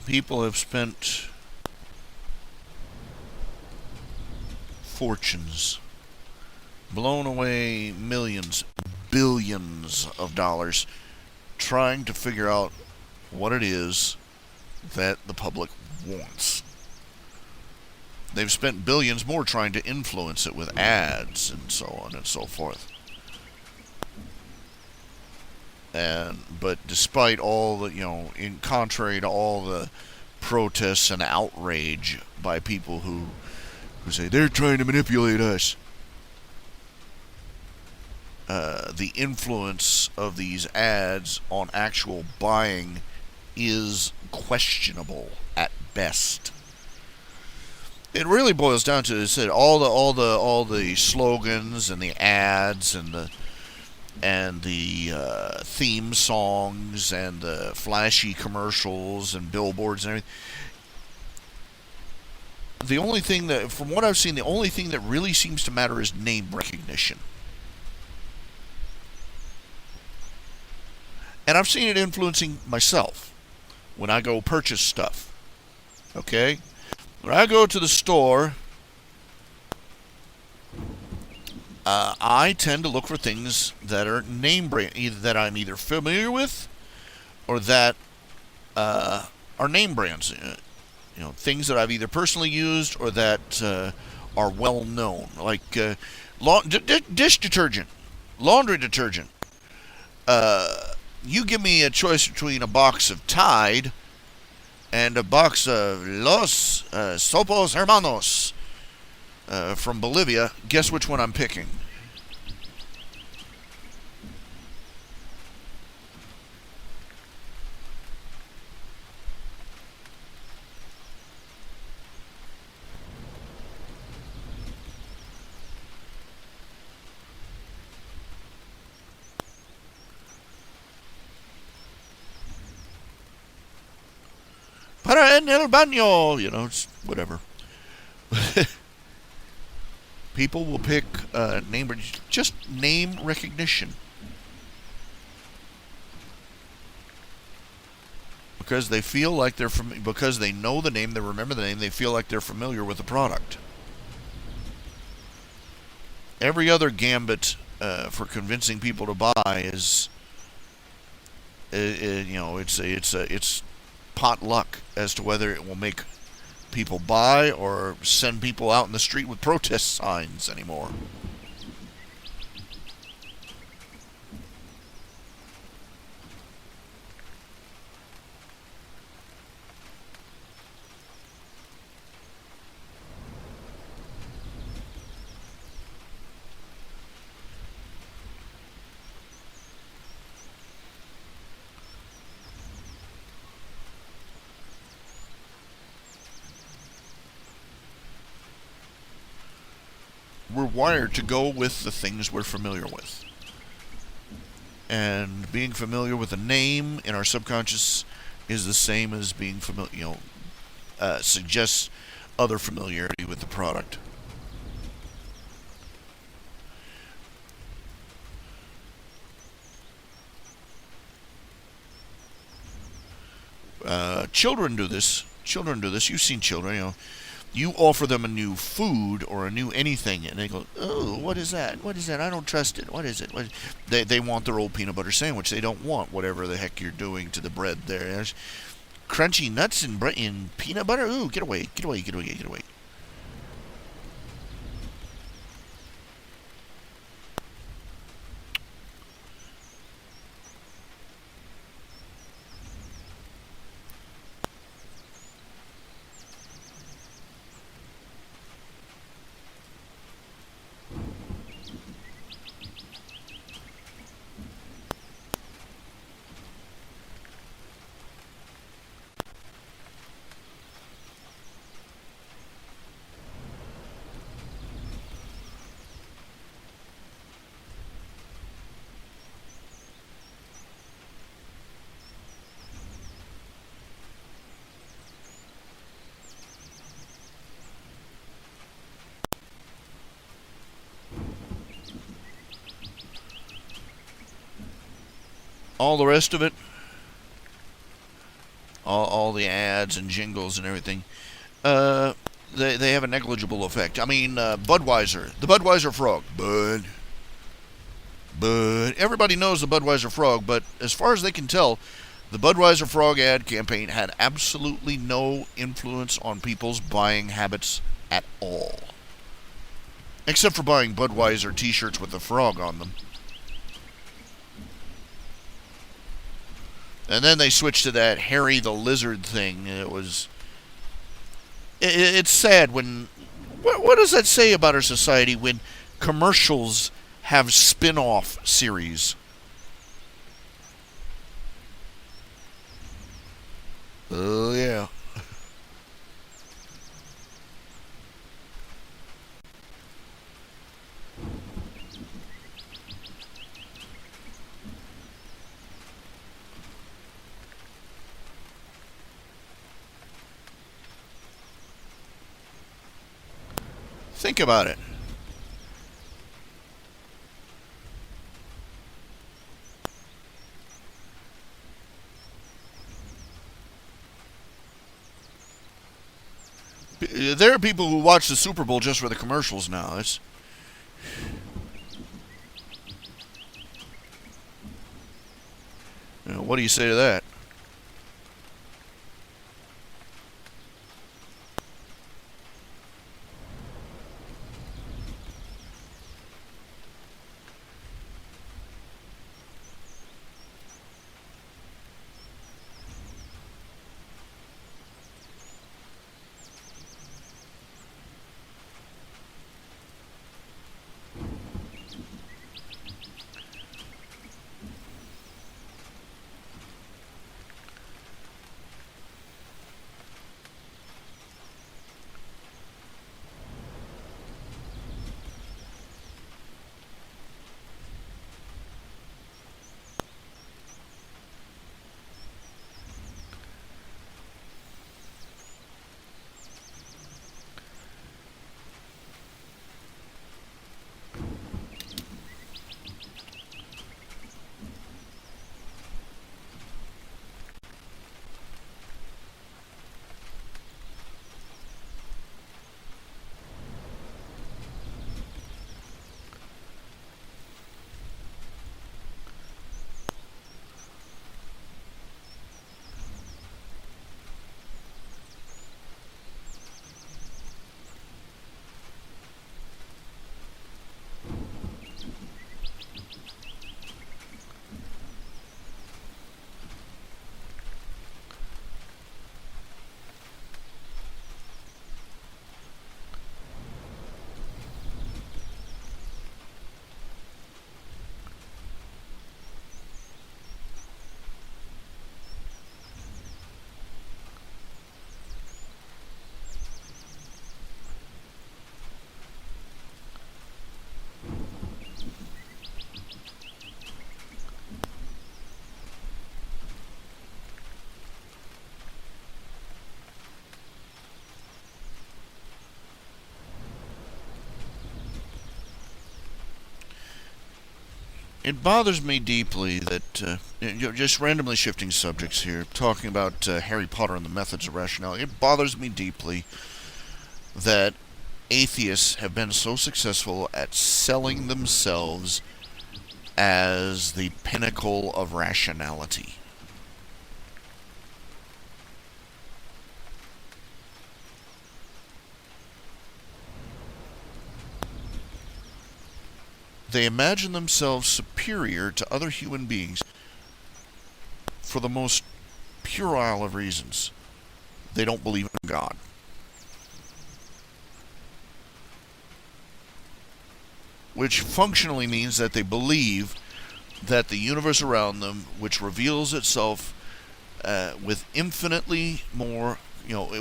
People have spent fortunes, blown away millions, billions of dollars trying to figure out what it is that the public wants. They've spent billions more trying to influence it with ads and so on and so forth. But despite all the, in contrary to all the protests and outrage by people who say they're trying to manipulate us, the influence of these ads on actual buying is questionable at best. It really boils down to all the slogans and the ads and the theme songs and the flashy commercials and billboards and everything. The only thing that, from what I've seen, the only thing that really seems to matter is name recognition. And I've seen it influencing myself when I go purchase stuff. Okay? When I go to the store, I tend to look for things that are name brand, either that I'm either familiar with or that are name brands. Things that I've either personally used or that are well known, like dish detergent, laundry detergent. You give me a choice between a box of Tide and a box of Los Sopos Hermanos from Bolivia. Guess which one I'm picking? Para en el baño, it's whatever. People will pick just name recognition. Because they feel like because they know the name, they remember the name, they feel like they're familiar with the product. Every other gambit for convincing people to buy is, it's pot luck as to whether it will make people buy or send people out in the street with protest signs anymore. We're wired to go with the things we're familiar with. And being familiar with a name in our subconscious is the same as being familiar, suggests other familiarity with the product. Children do this. You've seen children, You offer them a new food or a new anything, and they go, "Oh, what is that? What is that? I don't trust it. What is it?" They want their old peanut butter sandwich. They don't want whatever the heck you're doing to the bread there. There's crunchy nuts in peanut butter. Ooh, get away. All the rest of it, all the ads and jingles and everything, they have a negligible effect. I mean, Budweiser, the Budweiser frog, everybody knows the Budweiser frog, but as far as they can tell, the Budweiser frog ad campaign had absolutely no influence on people's buying habits at all, except for buying Budweiser t-shirts with the frog on them. And then they switched to that Harry the Lizard thing. It's sad when... What does that say about our society when commercials have spin-off series? Oh, yeah. Think about it. There are people who watch the Super Bowl just for the commercials now. What do you say to that? It bothers me deeply that, just randomly shifting subjects here, talking about Harry Potter and the methods of rationality, it bothers me deeply that atheists have been so successful at selling themselves as the pinnacle of rationality. They imagine themselves superior to other human beings for the most puerile of reasons. They don't believe in God. Which functionally means that they believe that the universe around them, which reveals itself with infinitely more,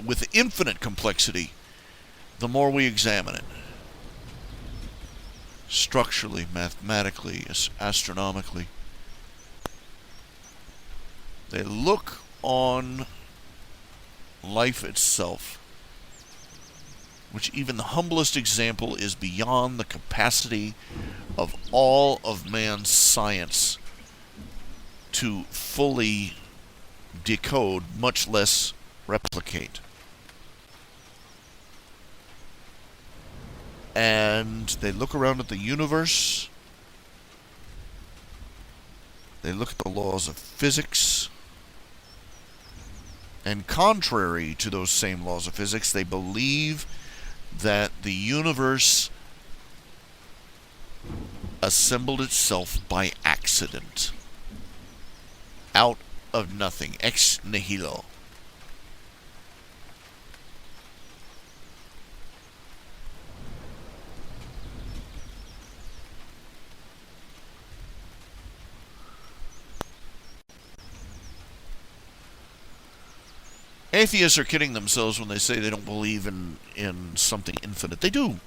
with infinite complexity, the more we examine it. Structurally, mathematically, astronomically. They look on life itself, which even the humblest example is beyond the capacity of all of man's science to fully decode, much less replicate. and they look around at the universe. They look at the laws of physics. And contrary to those same laws of physics, they believe that the universe assembled itself by accident, out of nothing, ex nihilo. Atheists are kidding themselves when they say they don't believe in something infinite. They do.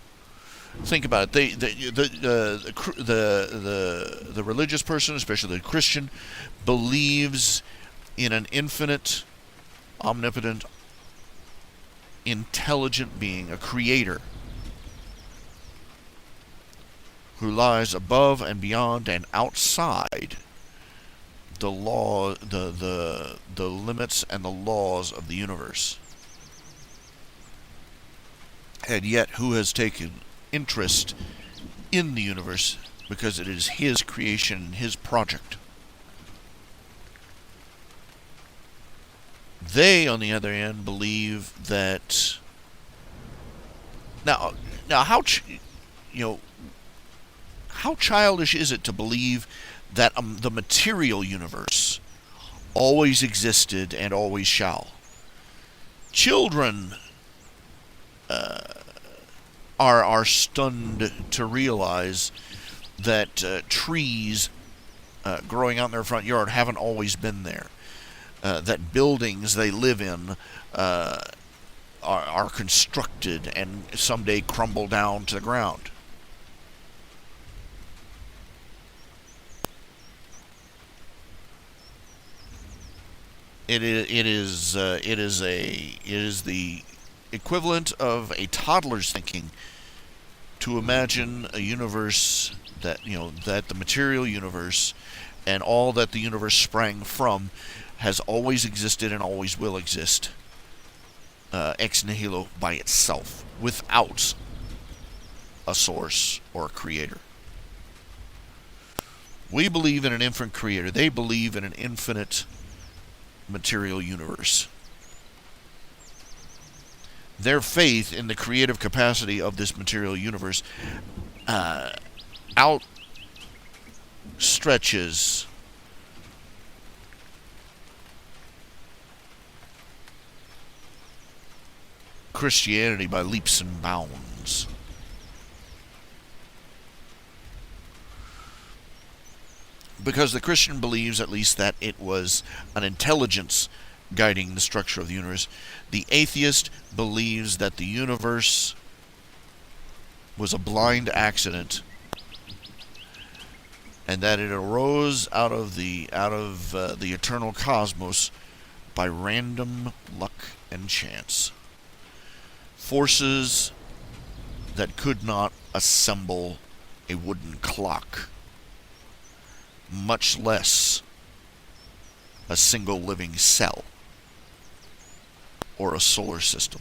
Think about it. The religious person, especially the Christian, believes in an infinite, omnipotent, intelligent being, a creator, who lies above and beyond and outside the law, the limits and the laws of the universe. And yet, who has taken interest in the universe because it is his creation, his project. They, on the other hand, believe that now how childish is it to believe that the material universe always existed and always shall? Children are stunned to realize that trees growing out in their front yard haven't always been there. That buildings they live in are constructed and someday crumble down to the ground. It is the equivalent of a toddler's thinking to imagine a universe that that the material universe and all that the universe sprang from has always existed and always will exist ex nihilo by itself, without a source or a creator. We believe in an infinite creator. They believe in an infinite material universe. Their faith in the creative capacity of this material universe outstretches Christianity by leaps and bounds. Because the Christian believes, at least, that it was an intelligence guiding the structure of the universe. The atheist believes that the universe was a blind accident, and that it arose out of the eternal cosmos by random luck and chance. Forces that could not assemble a wooden clock, much less a single living cell or a solar system.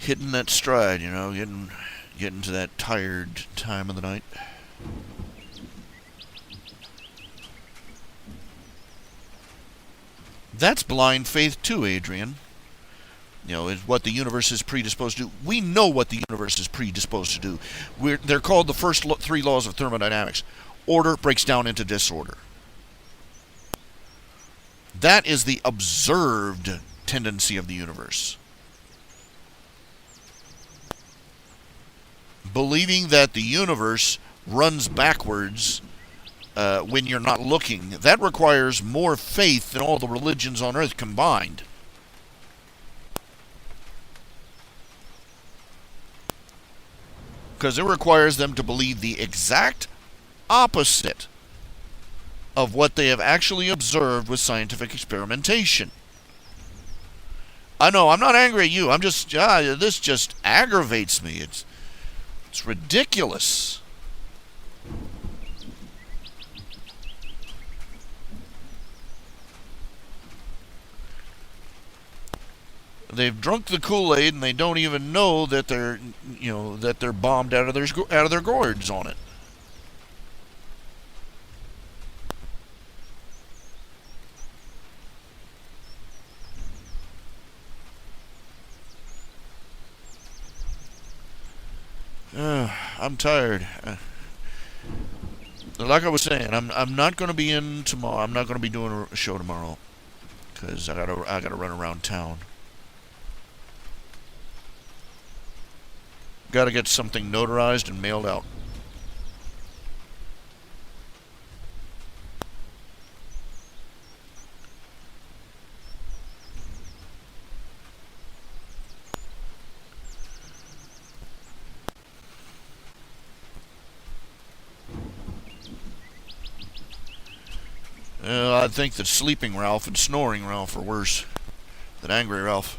Hitting that stride, getting to that tired time of the night. That's blind faith too, Adrian. Is what the universe is predisposed to do. We know what the universe is predisposed to do. They're called the first three laws of thermodynamics. Order breaks down into disorder. That is the observed tendency of the universe. Believing that the universe runs backwards when you're not looking, that requires more faith than all the religions on earth combined. Because it requires them to believe the exact opposite of what they have actually observed with scientific experimentation. I know, I'm not angry at you. I'm just, this just aggravates me. It's ridiculous. They've drunk the Kool-Aid and they don't even know that they're bombed out of their gourds on it. I'm tired. Like I was saying, I'm not going to be in tomorrow. I'm not going to be doing a show tomorrow because I gotta run around town. Got to get something notarized and mailed out. I think that sleeping Ralph and snoring Ralph are worse than angry Ralph.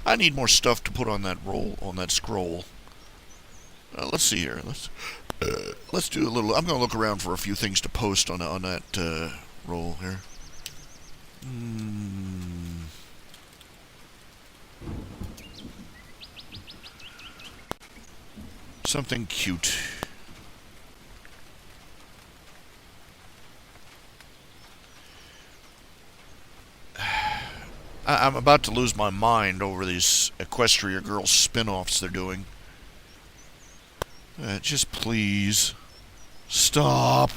I need more stuff to put on that scroll. Let's see here. Let's do a little. I'm going to look around for a few things to post on that roll here. Something cute. I'm about to lose my mind over these Equestria Girls spin-offs they're doing. Just please stop.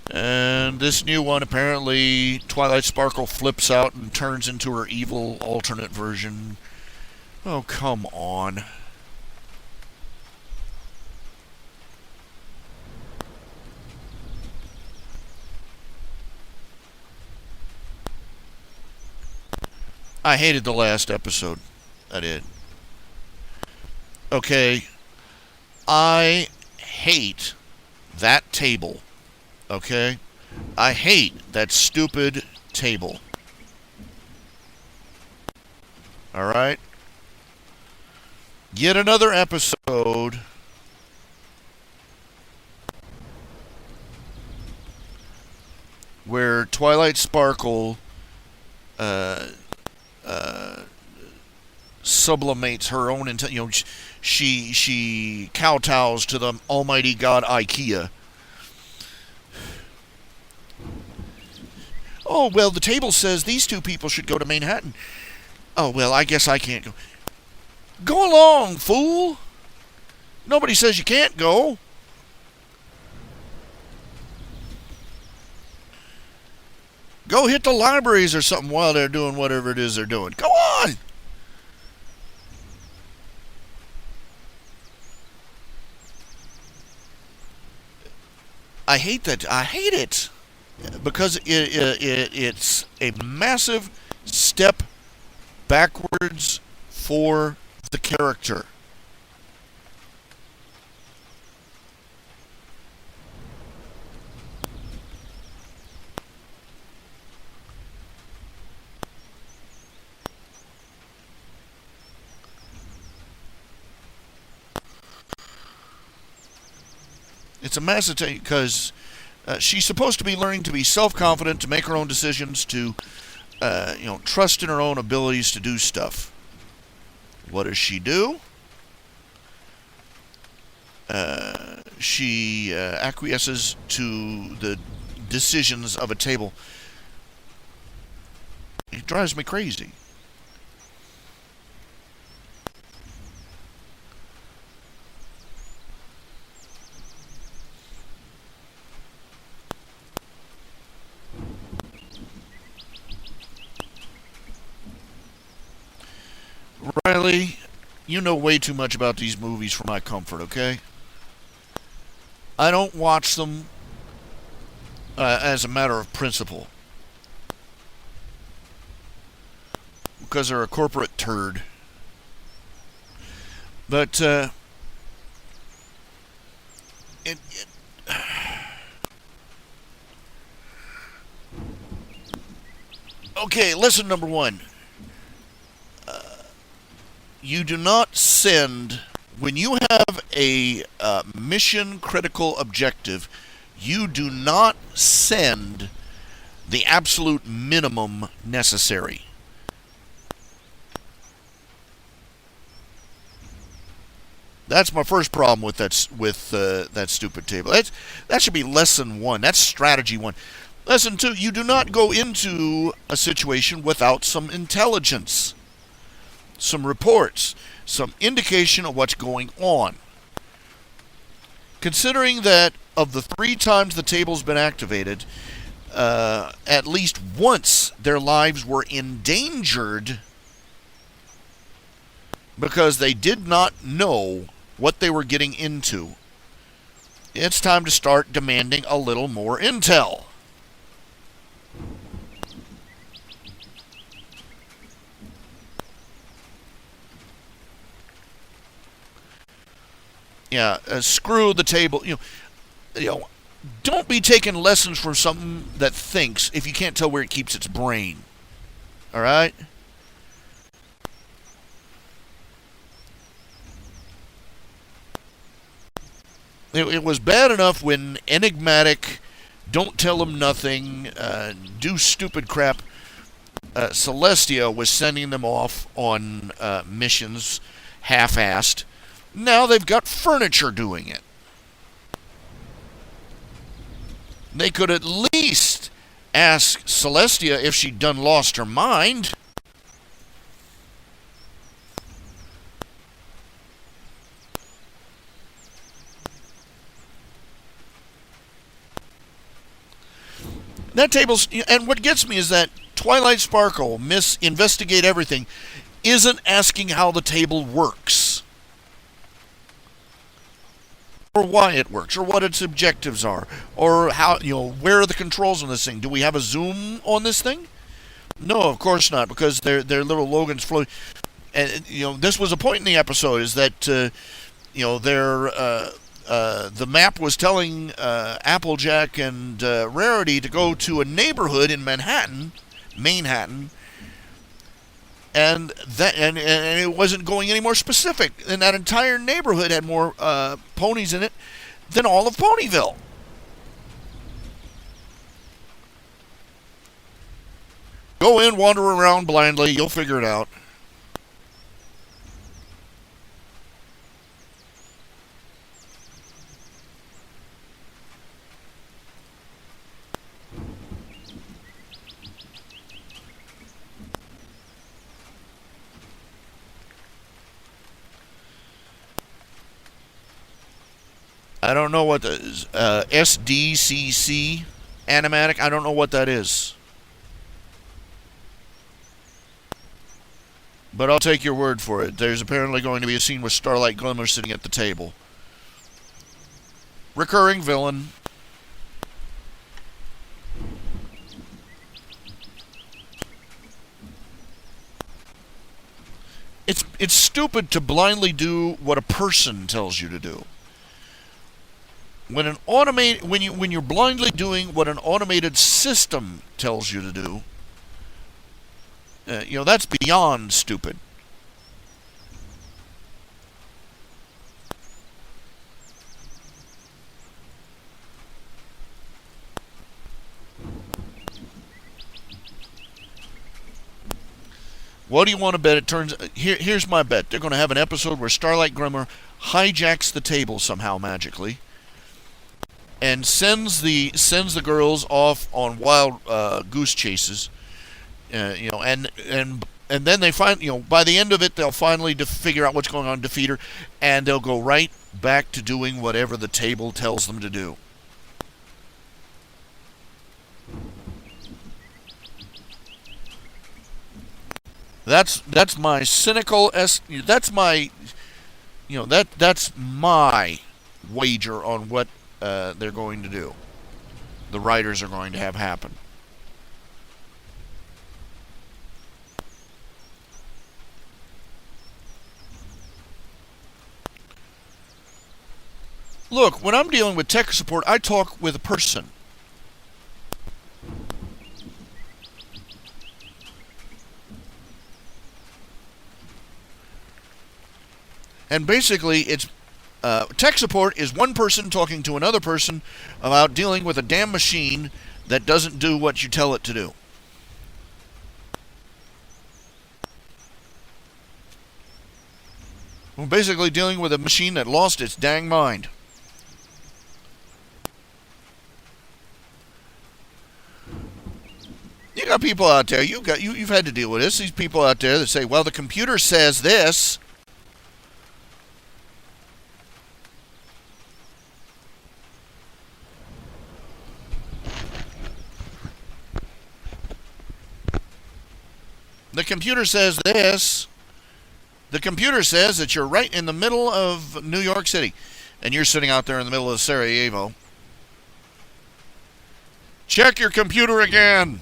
And this new one, apparently, Twilight Sparkle flips out and turns into her evil alternate version. Oh, come on. I hated the last episode. I did. Okay. I hate that table. Okay? I hate that stupid table. Alright? Yet another episode where Twilight Sparkle sublimates her own intelligence. She kowtows to the almighty god IKEA. Oh, well, the table says these two people should go to Manhattan. Oh, well, I guess I can't go. Go along, fool. Nobody says you can't go. Go hit the libraries or something while they're doing whatever it is they're doing. Go on. I hate that. I hate it. Because it's a massive step backwards for the character. It's a mess because she's supposed to be learning to be self-confident, to make her own decisions, to trust in her own abilities to do stuff. What does she do? She acquiesces to the decisions of a table. It drives me crazy. Riley, you know way too much about these movies for my comfort, okay? I don't watch them as a matter of principle. Because they're a corporate turd. But, okay, lesson number one. You do not send, when you have a mission critical objective, you do not send the absolute minimum necessary. That's my first problem with that stupid table. That should be lesson one. That's strategy one. Lesson two, you do not go into a situation without some intelligence, some reports, some indication of what's going on. Considering that of the 3 times the table's been activated, at least once their lives were endangered because they did not know what they were getting into. It's time to start demanding a little more intel. Yeah, screw the table. Don't be taking lessons from something that thinks if you can't tell where it keeps its brain. All right? It was bad enough when enigmatic, don't tell them nothing, do stupid crap. Celestia was sending them off on missions half-assed. Now they've got furniture doing it. They could at least ask Celestia if she'd done lost her mind. That table's, and what gets me is that Twilight Sparkle, Miss Investigate Everything, isn't asking how the table works, or why it works, or what its objectives are, or how, where are the controls on this thing? Do we have a zoom on this thing? No, of course not, because their little Logan's floating. And this was a point in the episode, is that the map was telling Applejack and Rarity to go to a neighborhood in Manhattan, and it wasn't going any more specific. And that entire neighborhood had more ponies in it than all of Ponyville. Go in, wander around blindly, you'll figure it out. I don't know what the SDCC animatic. I don't know what that is. But I'll take your word for it. There's apparently going to be a scene with Starlight Glimmer sitting at the table. Recurring villain. It's stupid to blindly do what a person tells you to do. When you're blindly doing what an automated system tells you to do, that's beyond stupid. What do you want to bet? It turns here's my bet. They're going to have an episode where Starlight Glimmer hijacks the table somehow magically, and sends the girls off on wild goose chases. And then they find, by the end of it, they'll finally figure out what's going on, defeat her, and they'll go right back to doing whatever the table tells them to do. That's my cynical that's my that's my wager on what they're going to do. The writers are going to have happen. Look, when I'm dealing with tech support, I talk with a person. And basically, it's tech support is one person talking to another person about dealing with a damn machine that doesn't do what you tell it to do. We're basically dealing with a machine that lost its dang mind. You got people out there. You've had to deal with this. These people out there that say, "Well, the computer says this." The computer says this. The computer says that you're right in the middle of New York City, and you're sitting out there in the middle of Sarajevo. Check your computer again.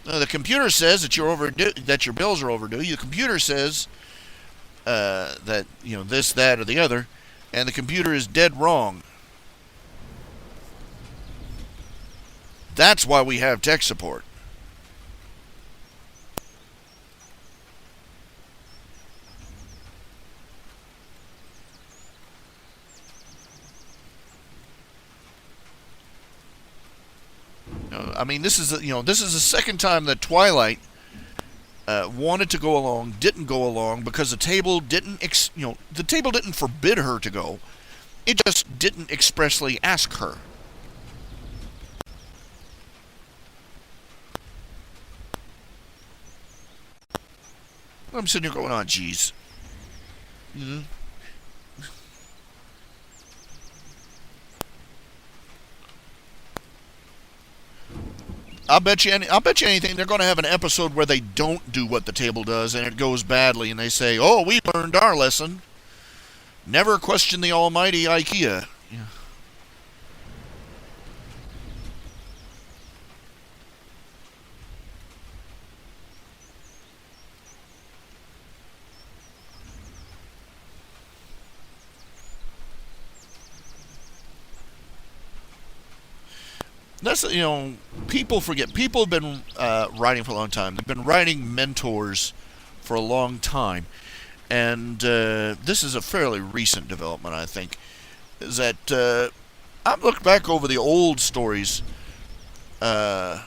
The computer says that you're overdue, that your bills are overdue. The computer says that this, that, or the other, and the computer is dead wrong. That's why we have tech support. I mean, this is the second time that Twilight wanted to go along, didn't go along because the table didn't forbid her to go. It just didn't expressly ask her. I'm sitting here going, "Oh, geez." I'll bet you anything they're going to have an episode where they don't do what the table does and it goes badly and they say, "Oh, we learned our lesson. Never question the almighty IKEA." Yeah. That's, people forget. People have been writing for a long time. They've been writing mentors for a long time. And this is a fairly recent development, I think, is that I've looked back over the old stories. The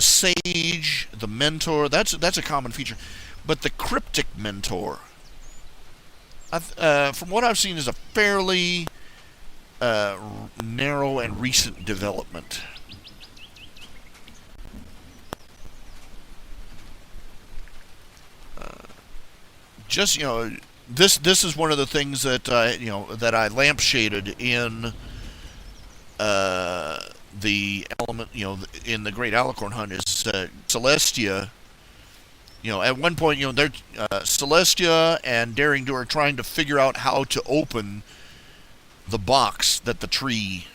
sage, the mentor, that's a common feature. But the cryptic mentor, from what I've seen, is a fairly narrow and recent development. Just this is one of the things that I lampshaded in the element in the Great Alicorn Hunt is Celestia. At one point, Celestia and Daring Do are trying to figure out how to open the box that the tree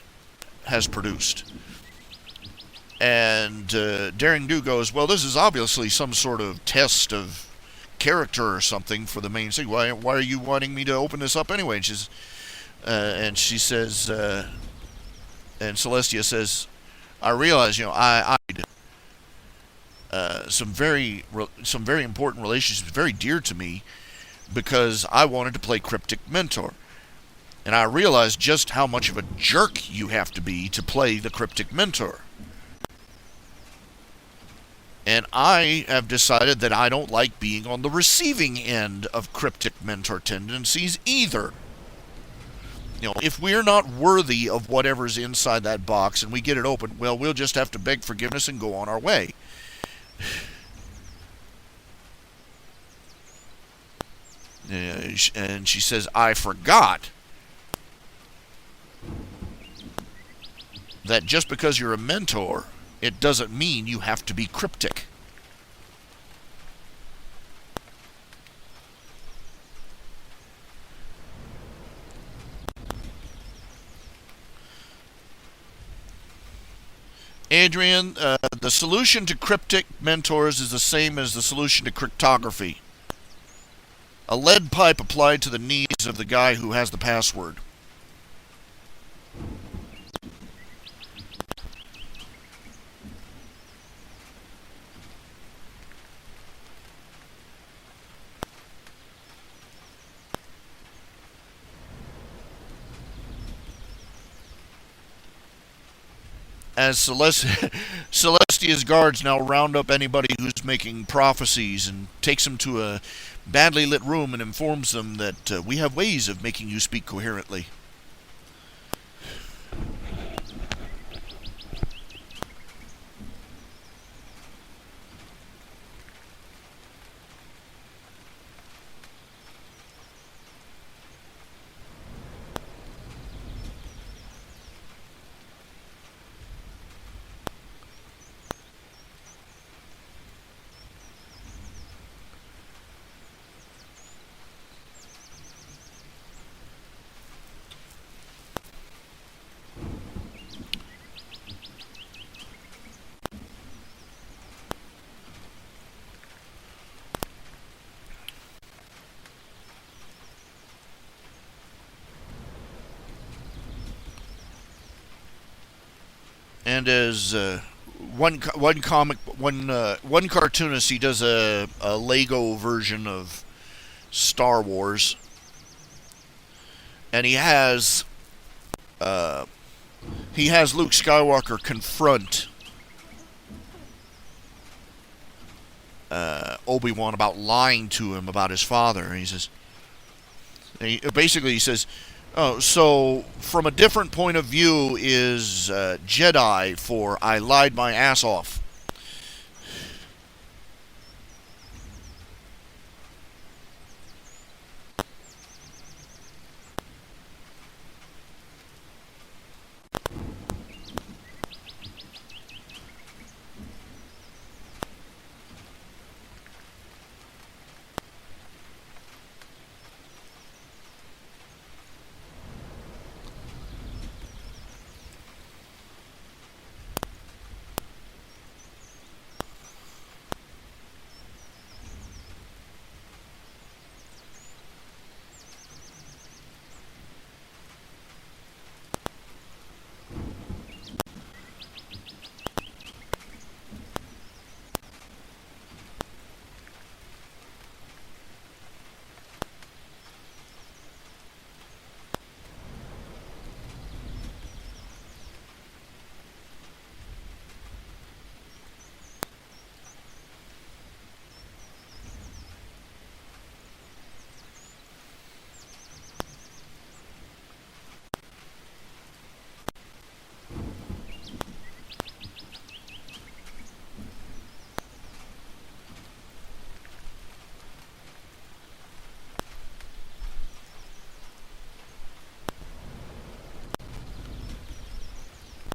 has produced. And Daring Do goes, "Well, this is obviously some sort of test of character or something for the main thing. Why are you wanting me to open this up anyway?" And she says, and Celestia says, "I realize, I some very important relationships, very dear to me, because I wanted to play Cryptic Mentor. And I realized just how much of a jerk you have to be to play the Cryptic Mentor." And I have decided that I don't like being on the receiving end of cryptic mentor tendencies either. If we're not worthy of whatever's inside that box and we get it open, well, we'll just have to beg forgiveness and go on our way. And she says, I forgot that just because you're a mentor, it doesn't mean you have to be cryptic. Adrian, the solution to cryptic mentors is the same as the solution to cryptography. A lead pipe applied to the knees of the guy who has the password. As Celestia's guards now round up anybody who's making prophecies and takes them to a badly lit room and informs them that we have ways of making you speak coherently. And as one cartoonist, he does a Lego version of Star Wars, and he has Luke Skywalker confront Obi-Wan about lying to him about his father. And he says, he says, oh, so from a different point of view is Jedi for I lied my ass off.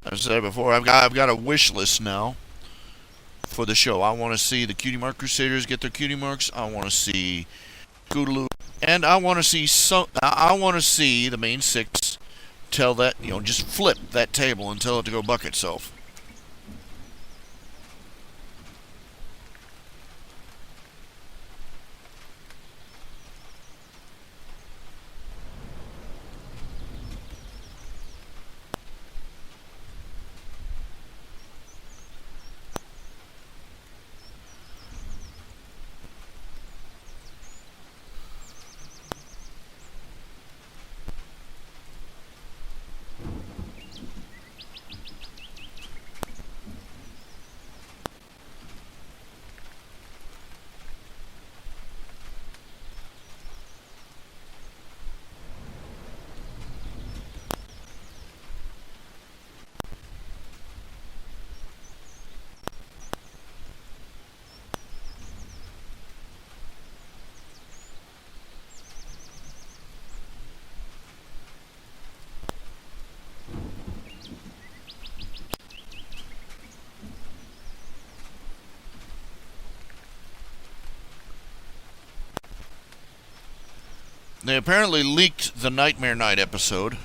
As I said before, I've got a wish list now for the show. I want to see the Cutie Mark Crusaders get their cutie marks. I want to see Scootaloo, and I want to see the main six tell that, just flip that table and tell it to go buck itself. They apparently leaked the Nightmare Night episode.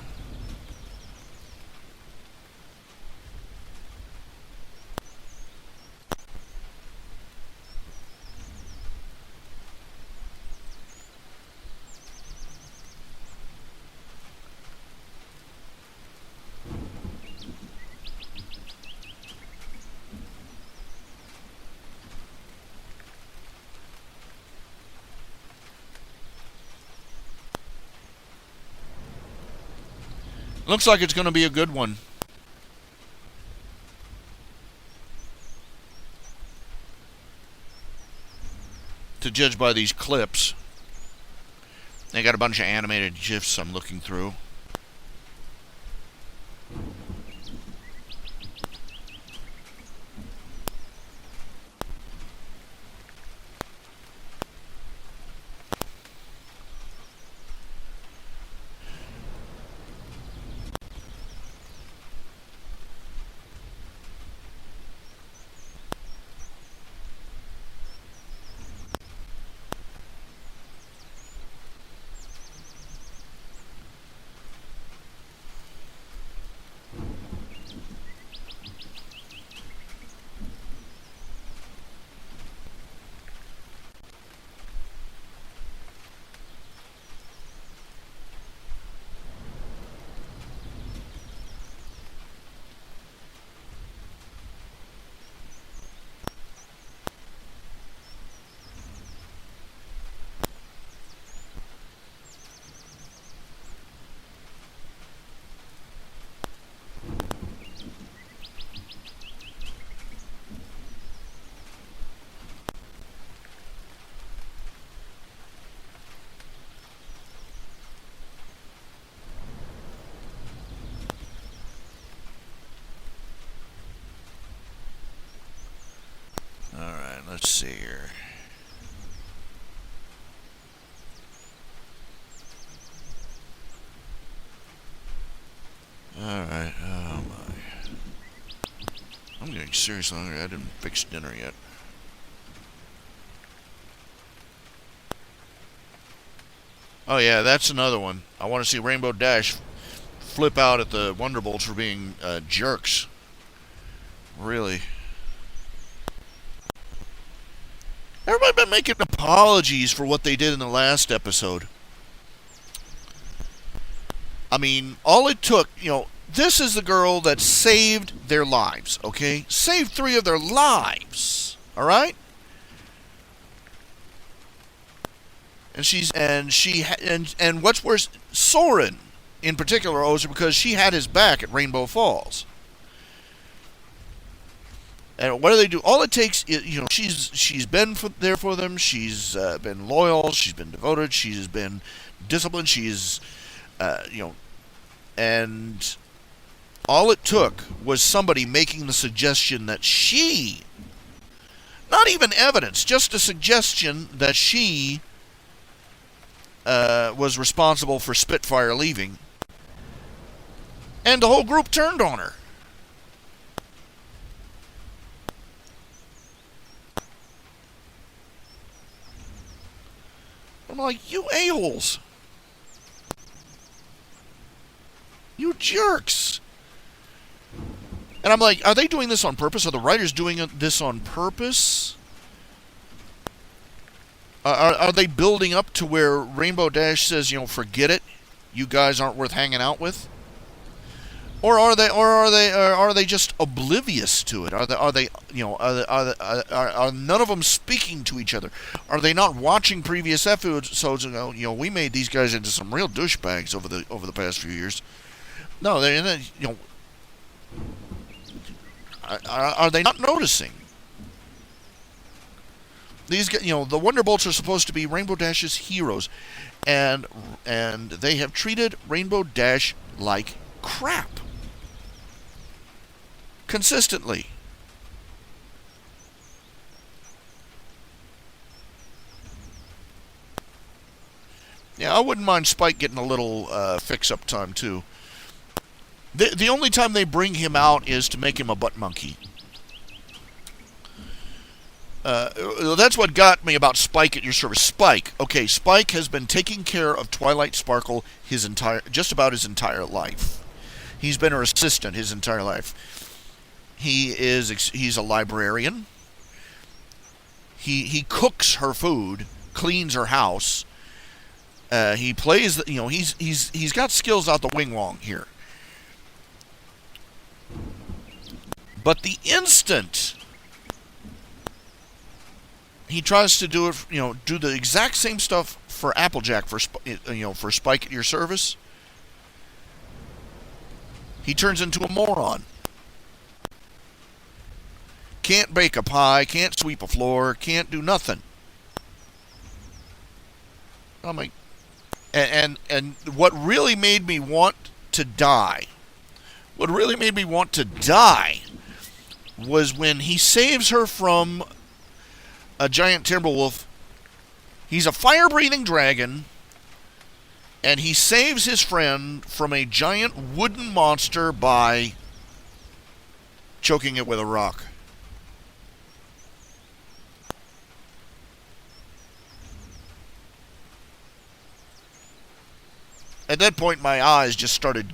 Looks like it's going to be a good one. To judge by these clips. They got a bunch of animated GIFs I'm looking through. Alright, let's see here. Alright, oh my. I'm getting seriously hungry. I didn't fix dinner yet. Oh yeah, that's another one. I want to see Rainbow Dash flip out at the Wonderbolts for being jerks. Really. Everybody been making apologies for what they did in the last episode. I mean, all it took, this is the girl that saved their lives, okay? Saved 3 of their lives, all right? And what's worse, Soren in particular owes her because she had his back at Rainbow Falls. And what do they do? All it takes is, she's been there for them. She's been loyal. She's been devoted. She's been disciplined. She's, and all it took was somebody making the suggestion that she, not even evidence, just a suggestion that she was responsible for Spitfire leaving. And the whole group turned on her. I'm like, you a-holes. You jerks. And I'm like, are they doing this on purpose? Are the writers doing this on purpose? Are they building up to where Rainbow Dash says, forget it, you guys aren't worth hanging out with? Or are they just oblivious to it? Are none of them speaking to each other? Are they not watching previous episodes and go, we made these guys into some real douchebags over the past few years? No, are they not noticing? These guys, the Wonderbolts are supposed to be Rainbow Dash's heroes, and they have treated Rainbow Dash like crap. Consistently. Yeah, I wouldn't mind Spike getting a little fix-up time, too. The only time they bring him out is to make him a butt monkey. That's what got me about Spike at your service. Spike. Okay, Spike has been taking care of Twilight Sparkle just about his entire life. He's been her assistant his entire life. He's a librarian. He cooks her food, cleans her house. He plays. He's got skills out the wing wong here. But the instant he tries to do the exact same stuff for Applejack for Spike at your service, he turns into a moron. Can't bake a pie, can't sweep a floor, can't do nothing. I'm like, and what really made me want to die, was when he saves her from a giant timberwolf. He's a fire-breathing dragon, and he saves his friend from a giant wooden monster by choking it with a rock. At that point, my eyes just started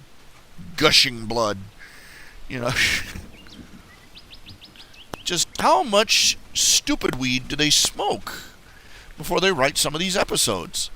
gushing blood. Just how much stupid weed do they smoke before they write some of these episodes?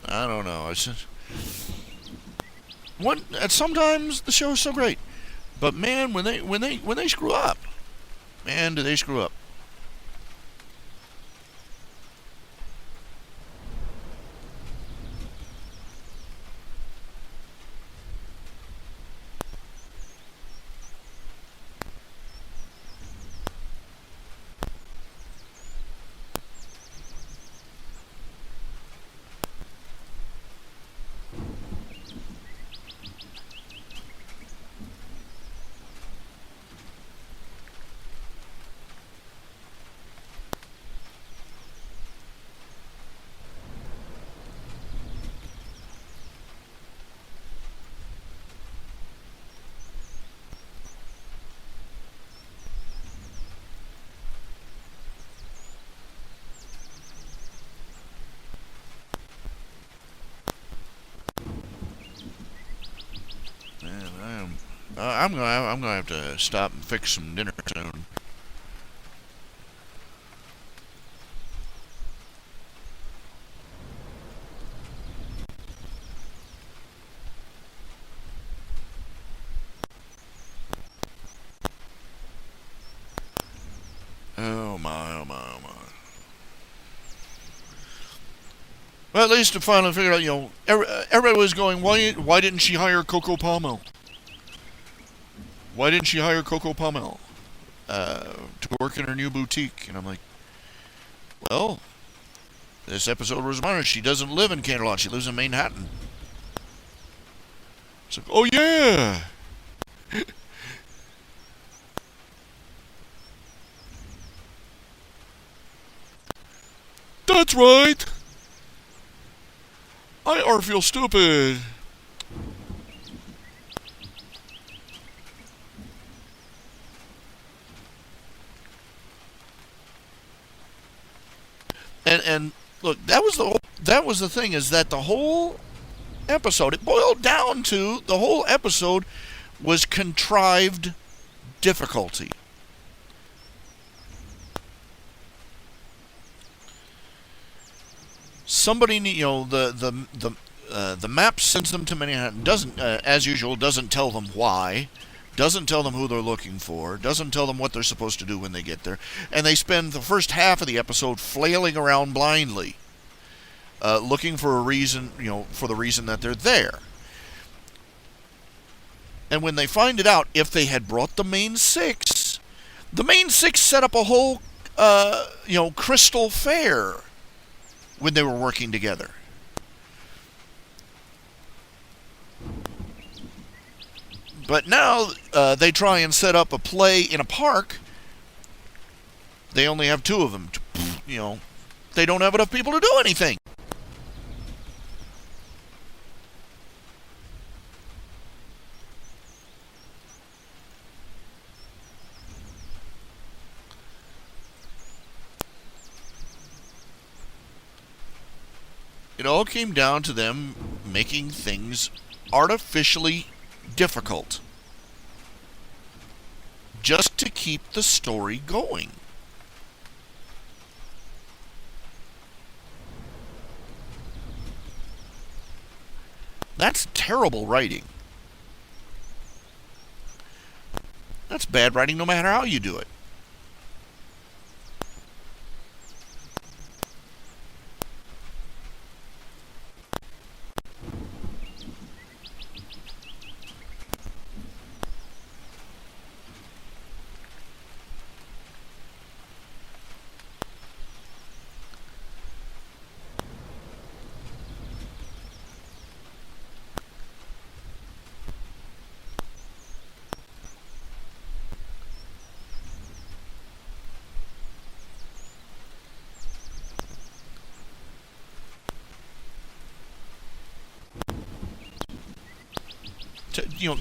I don't know. It's just, sometimes the show is so great, but man, when they screw up, man, do they screw up? Man, I'm gonna have to stop and fix some dinner soon. Oh my, oh my, oh my. Well, at least to finally figure out, everybody was going, why didn't she hire Coco Palmo? Why didn't she hire Coco Palmel to work in her new boutique? And I'm like, well, this episode was honest. She doesn't live in Canterlot. She lives in Manhattan. It's like, oh yeah. That's right. I are feel stupid. And look, that was the thing, is that the whole episode, it boiled down to the whole episode was contrived difficulty. Somebody, the map sends them to Manhattan. Doesn't, as usual, doesn't tell them why. Doesn't tell them who they're looking for. Doesn't tell them what they're supposed to do when they get there. And they spend the first half of the episode flailing around blindly, looking for a reason, for the reason that they're there. And when they find it out, if they had brought the main six set up a whole, crystal fair when they were working together. But now they try and set up a play in a park. They only have two of them. They don't have enough people to do anything. It all came down to them making things artificially difficult just to keep the story going. That's terrible writing. That's bad writing no matter how you do it.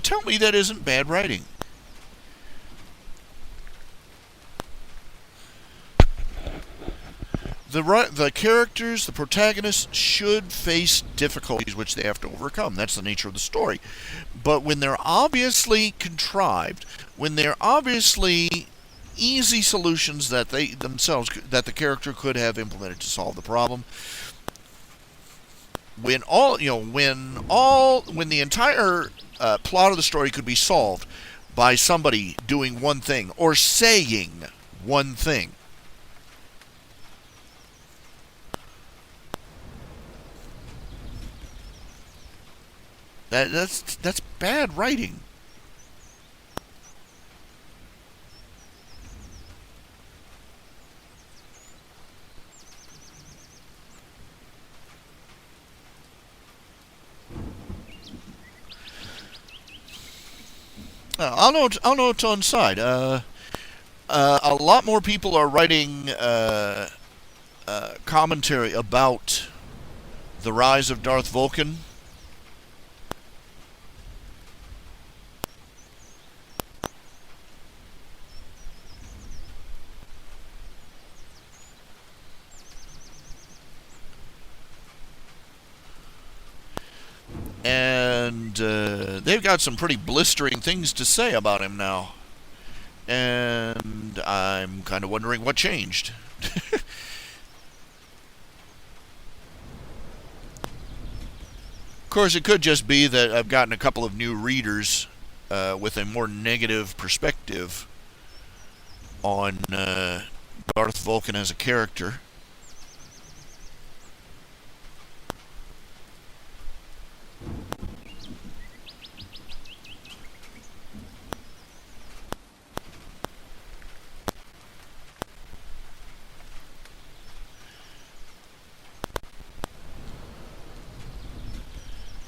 Tell me that isn't bad writing. The characters, the protagonists, should face difficulties which they have to overcome. That's the nature of the story. But when they're obviously contrived, when they're obviously easy solutions that that the character could have implemented to solve the problem, when the entire plot of the story could be solved by somebody doing one thing or saying one thing, that's bad writing. I'll note on side. A lot more people are writing commentary about the rise of Darth Vulcan. And they've got some pretty blistering things to say about him now. And I'm kind of wondering what changed. Of course, it could just be that I've gotten a couple of new readers with a more negative perspective on Darth Vulcan as a character.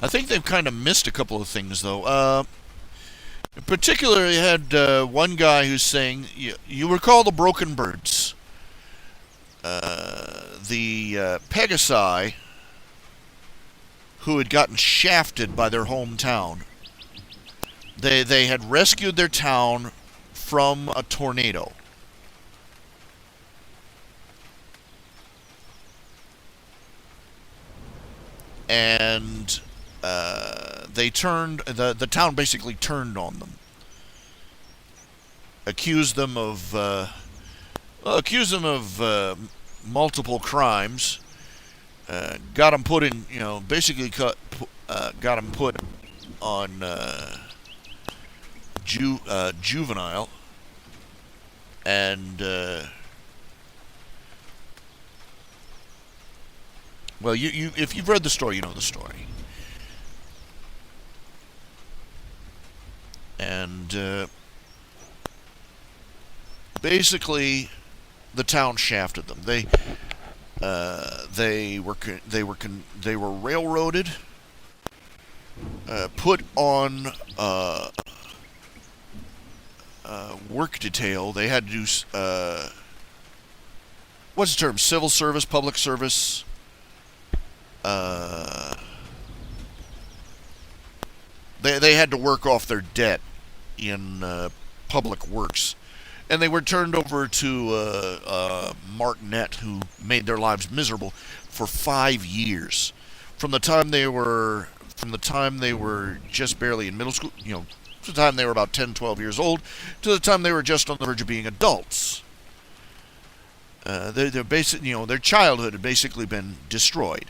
I think they've kind of missed a couple of things, though. In particular, you had one guy who's saying, you recall the Broken Birds, the Pegasi, who had gotten shafted by their hometown. They had rescued their town from a tornado. And the town basically turned on them, accused them of multiple crimes, got them put in, basically got them put on juvenile, and well, you if you've read the story, you know the story. And basically, the town shafted them. They were railroaded, put on work detail. They had to do what's the term? Civil service, public service. They had to work off their debt in public works, and they were turned over to Martinet, who made their lives miserable for 5 years, from the time they were just barely in middle school, to the time they were about 10, 12 years old, to the time they were just on the verge of being adults. Their childhood had basically been destroyed,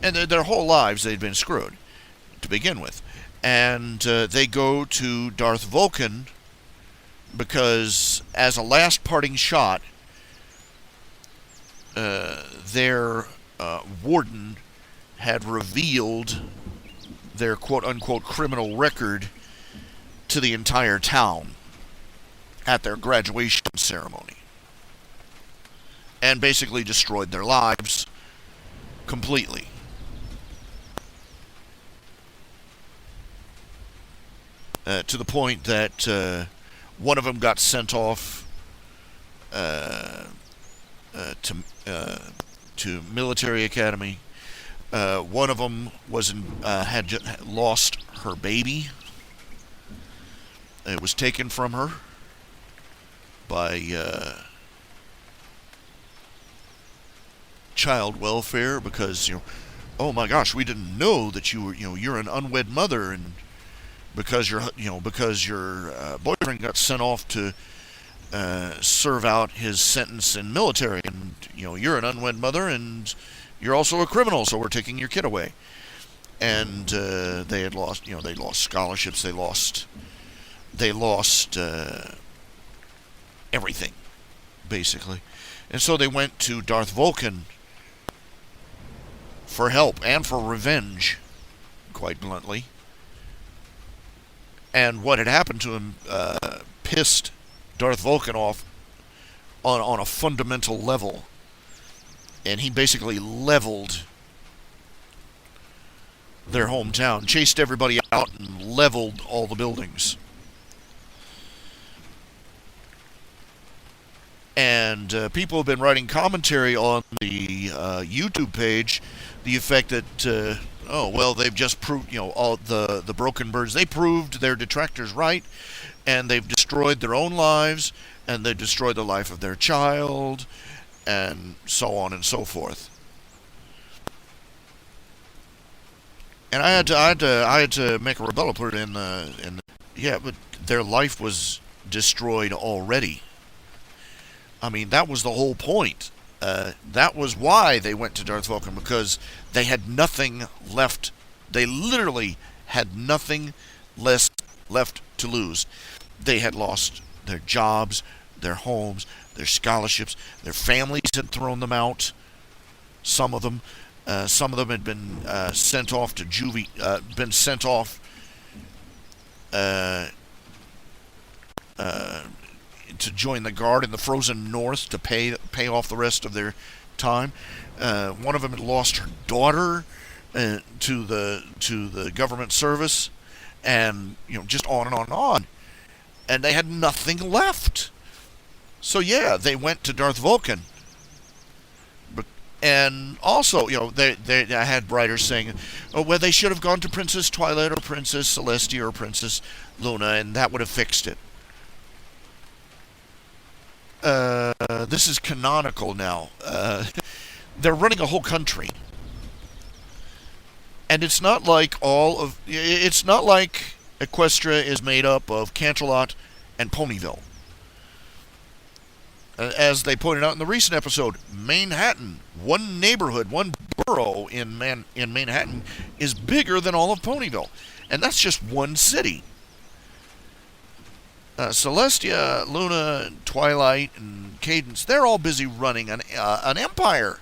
and their whole lives they'd been screwed to begin with. And they go to Darth Vulcan because, as a last parting shot, their warden had revealed their quote-unquote criminal record to the entire town at their graduation ceremony, and basically destroyed their lives completely. To the point that one of them got sent off to military academy. One of them had lost her baby. It was taken from her by child welfare because oh my gosh, we didn't know that you're an unwed mother, and because your boyfriend got sent off to serve out his sentence in military, and you're an unwed mother, and you're also a criminal, so we're taking your kid away. And they had lost, they lost scholarships, they lost everything, basically. And so they went to Darth Vulcan for help and for revenge, quite bluntly. And what had happened to him pissed Darth Vulcan off on a fundamental level. And he basically leveled their hometown, chased everybody out, and leveled all the buildings. And people have been writing commentary on the YouTube page, the effect that they've just proved, all the Broken Birds, they proved their detractors right, and they've destroyed their own lives, and they've destroyed the life of their child, and so on and so forth. And I had to make a rebuttal, put it but their life was destroyed already. I mean, that was the whole point. That was why they went to Darth Vulcan, because they had nothing left. They literally had nothing left to lose. They had lost their jobs, their homes, their scholarships. Their families had thrown them out. Some of them had been sent off to to join the Guard in the frozen north to pay off the rest of their time. One of them had lost her daughter. to the government service, and just on and on and on, and they had nothing left. So yeah, they went to Darth Vulcan. And also, I had writers saying, oh, well, they should have gone to Princess Twilight or Princess Celestia or Princess Luna, and that would have fixed it. This is canonical now. They're running a whole country, and it's not like Equestria is made up of Canterlot and Ponyville. As they pointed out in the recent episode, Manhattan, one neighborhood, one borough in Manhattan, is bigger than all of Ponyville, and that's just one city. Celestia, Luna, Twilight, and Cadence—they're all busy running an empire.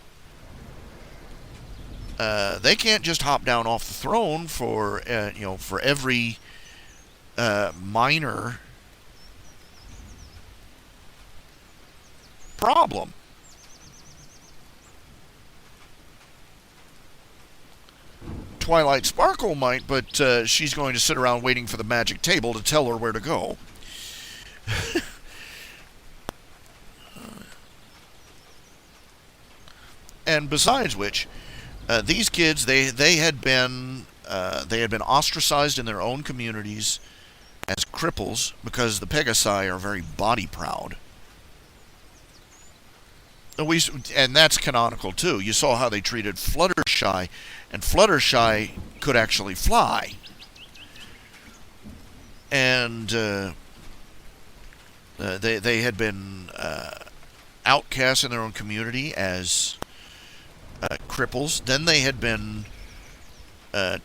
They can't just hop down off the throne for every minor problem. Twilight Sparkle might, but she's going to sit around waiting for the magic table to tell her where to go. And besides which, these kids they had been ostracized in their own communities as cripples because the Pegasi are very body proud. And that's canonical too. You saw how they treated Fluttershy, and Fluttershy could actually fly. And they had been outcast in their own community as cripples. Then they had been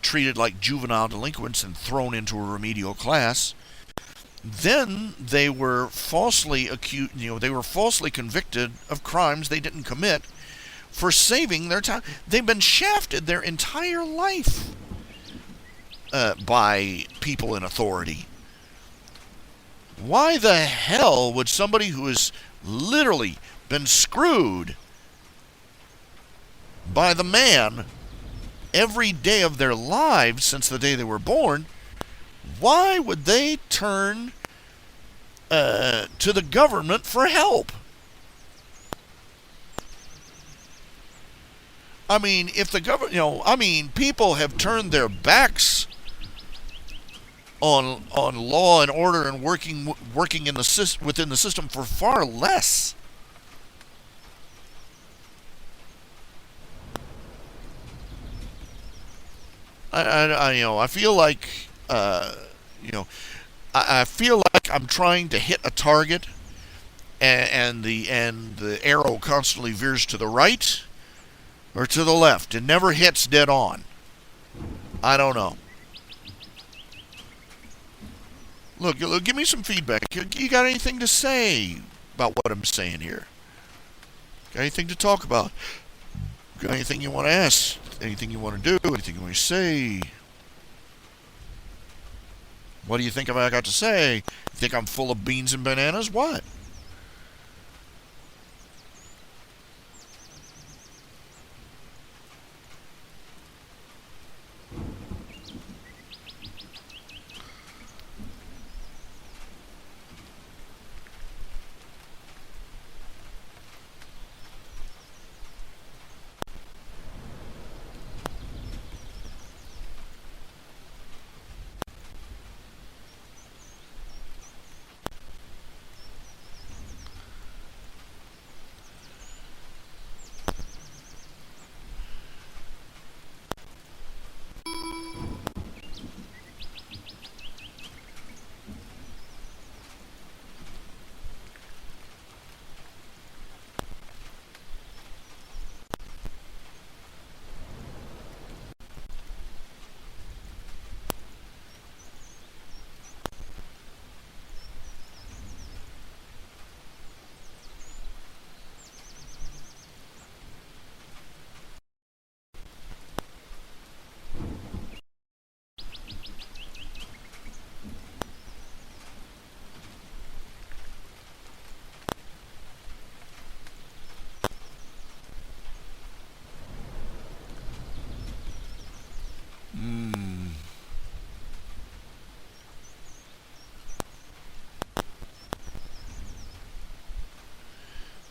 treated like juvenile delinquents and thrown into a remedial class. Then they were falsely accused. They were falsely convicted of crimes they didn't commit for saving their time. They've been shafted their entire life by people in authority. Why the hell would somebody who has literally been screwed by the man every day of their lives since the day they were born, why would they turn to the government for help? I mean, if the government, people have turned their backs on law and order and working in within the system for far less. I feel like I feel like I'm trying to hit a target, and the arrow constantly veers to the right or to the left. It never hits dead on. I don't know. Look, give me some feedback. You got anything to say about what I'm saying here? Got anything to talk about? Got anything you want to ask? Anything you want to do? Anything you want to say? What do you think I got to say? You think I'm full of beans and bananas? What?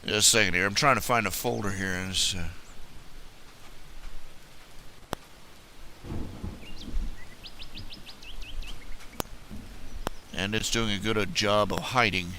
Just a second here. I'm trying to find a folder here. And it's doing a good job of hiding.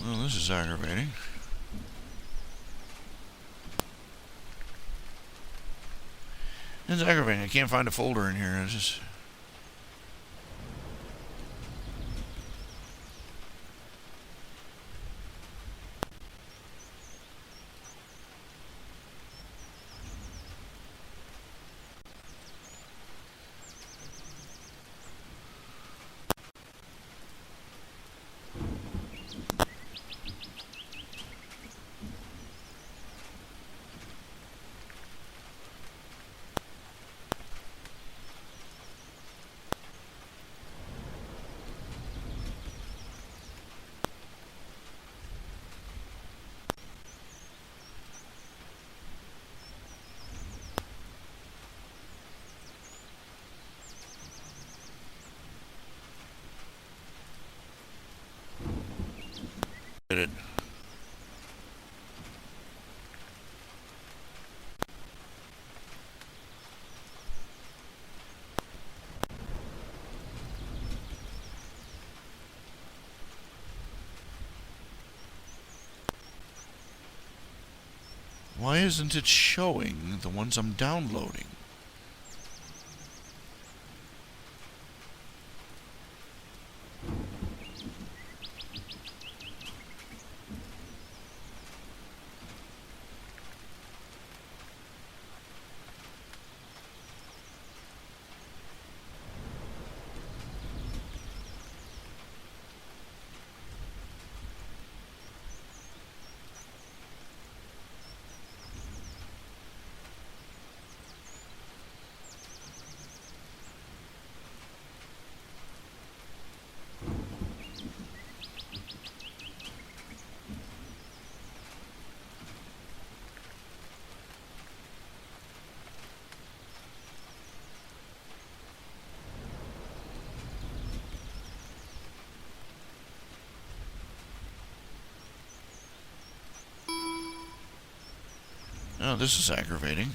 Well, this is aggravating. It's aggravating. I can't find a folder in here. It's just... it. Why isn't it showing the ones I'm downloading? Oh, this is aggravating.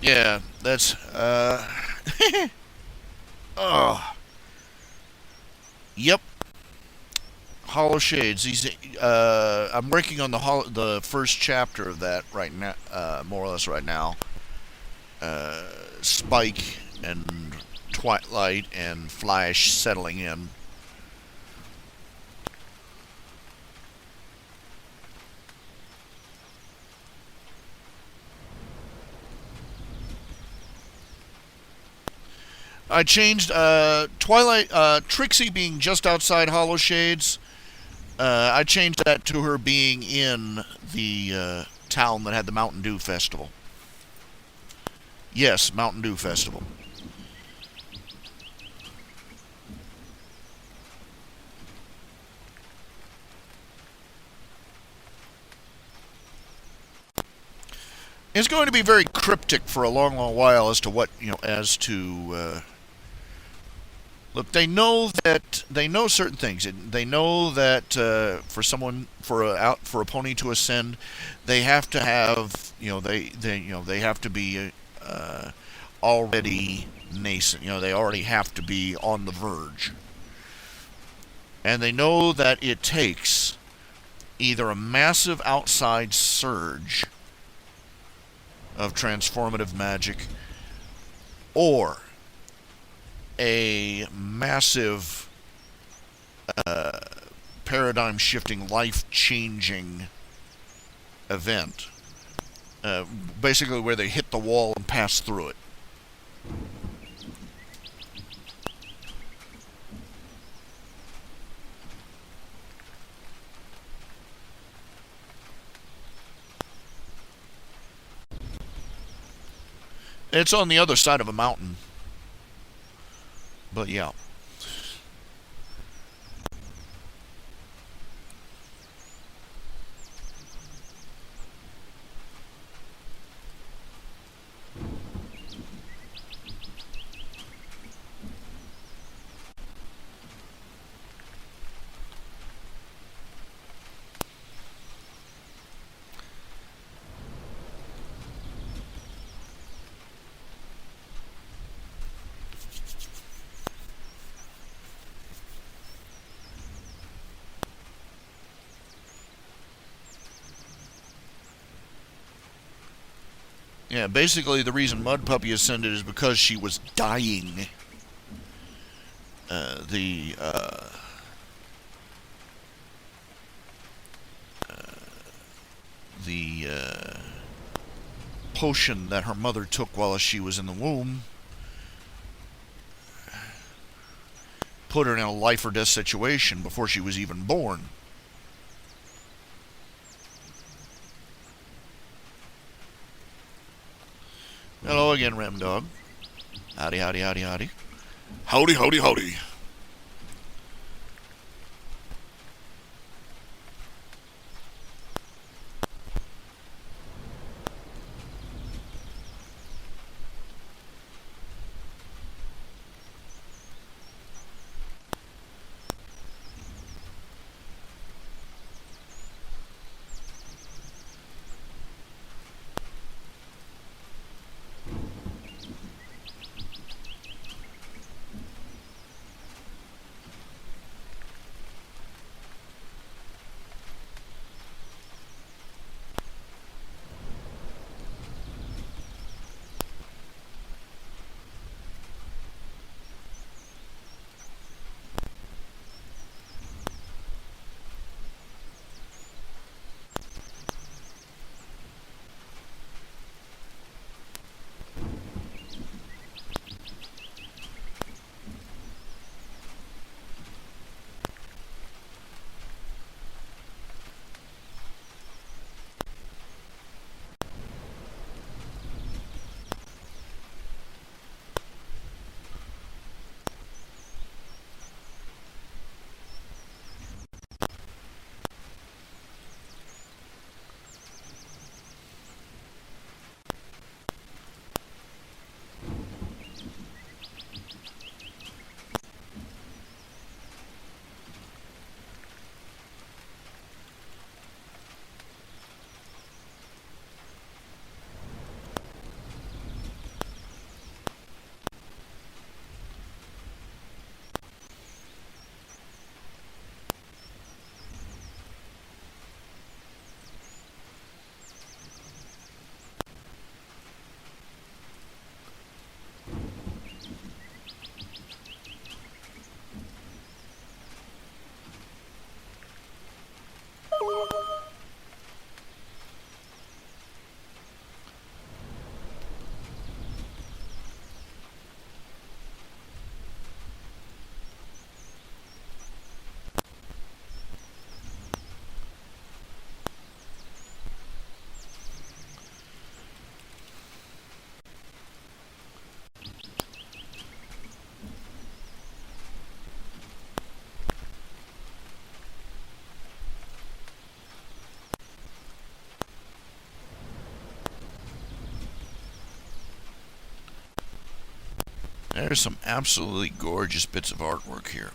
Yeah, that's oh, yep. Hollow Shades. I'm working on the first chapter of that right now, more or less right now. Uh, Spike and Twilight and Flash settling in. I changed Twilight Trixie being just outside Hollow Shades. I changed that to her being in the town that had the Mountain Dew Festival. Yes, Mountain Dew Festival. It's going to be very cryptic for a long, long while as to what as to look. They know certain things. They know that for a pony to ascend, they have to have they have to be already nascent. They already have to be on the verge, and they know that it takes either a massive outside surge of transformative magic or a massive paradigm shifting, life changing event. Basically, where they hit the wall and pass through it. It's on the other side of a mountain. But yeah. Yeah, basically the reason Mud Puppy ascended is because she was dying. Uh, the uh, the potion that her mother took while she was in the womb put her in a life or death situation before she was even born. Hello again, Ramdog. Howdy, howdy, howdy, howdy. Howdy, howdy, howdy. There's some absolutely gorgeous bits of artwork here.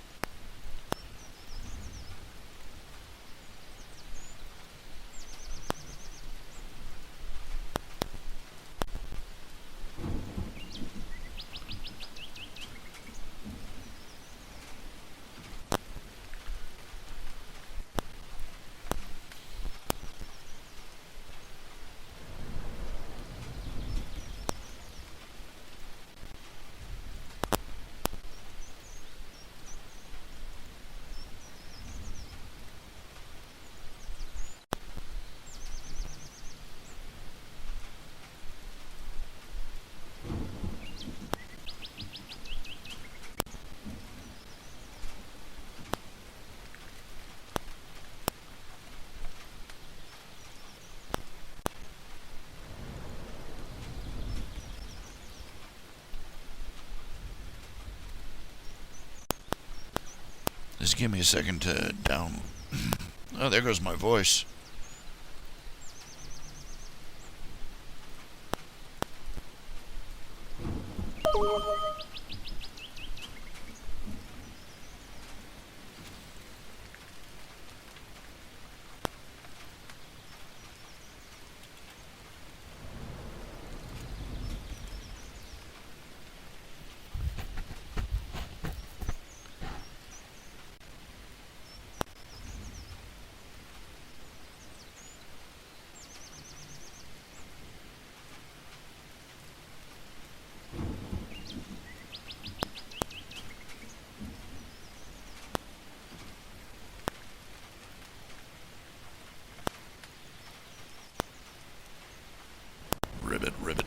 Just give me a second to down. Oh, there goes my voice. Ribbit, ribbit.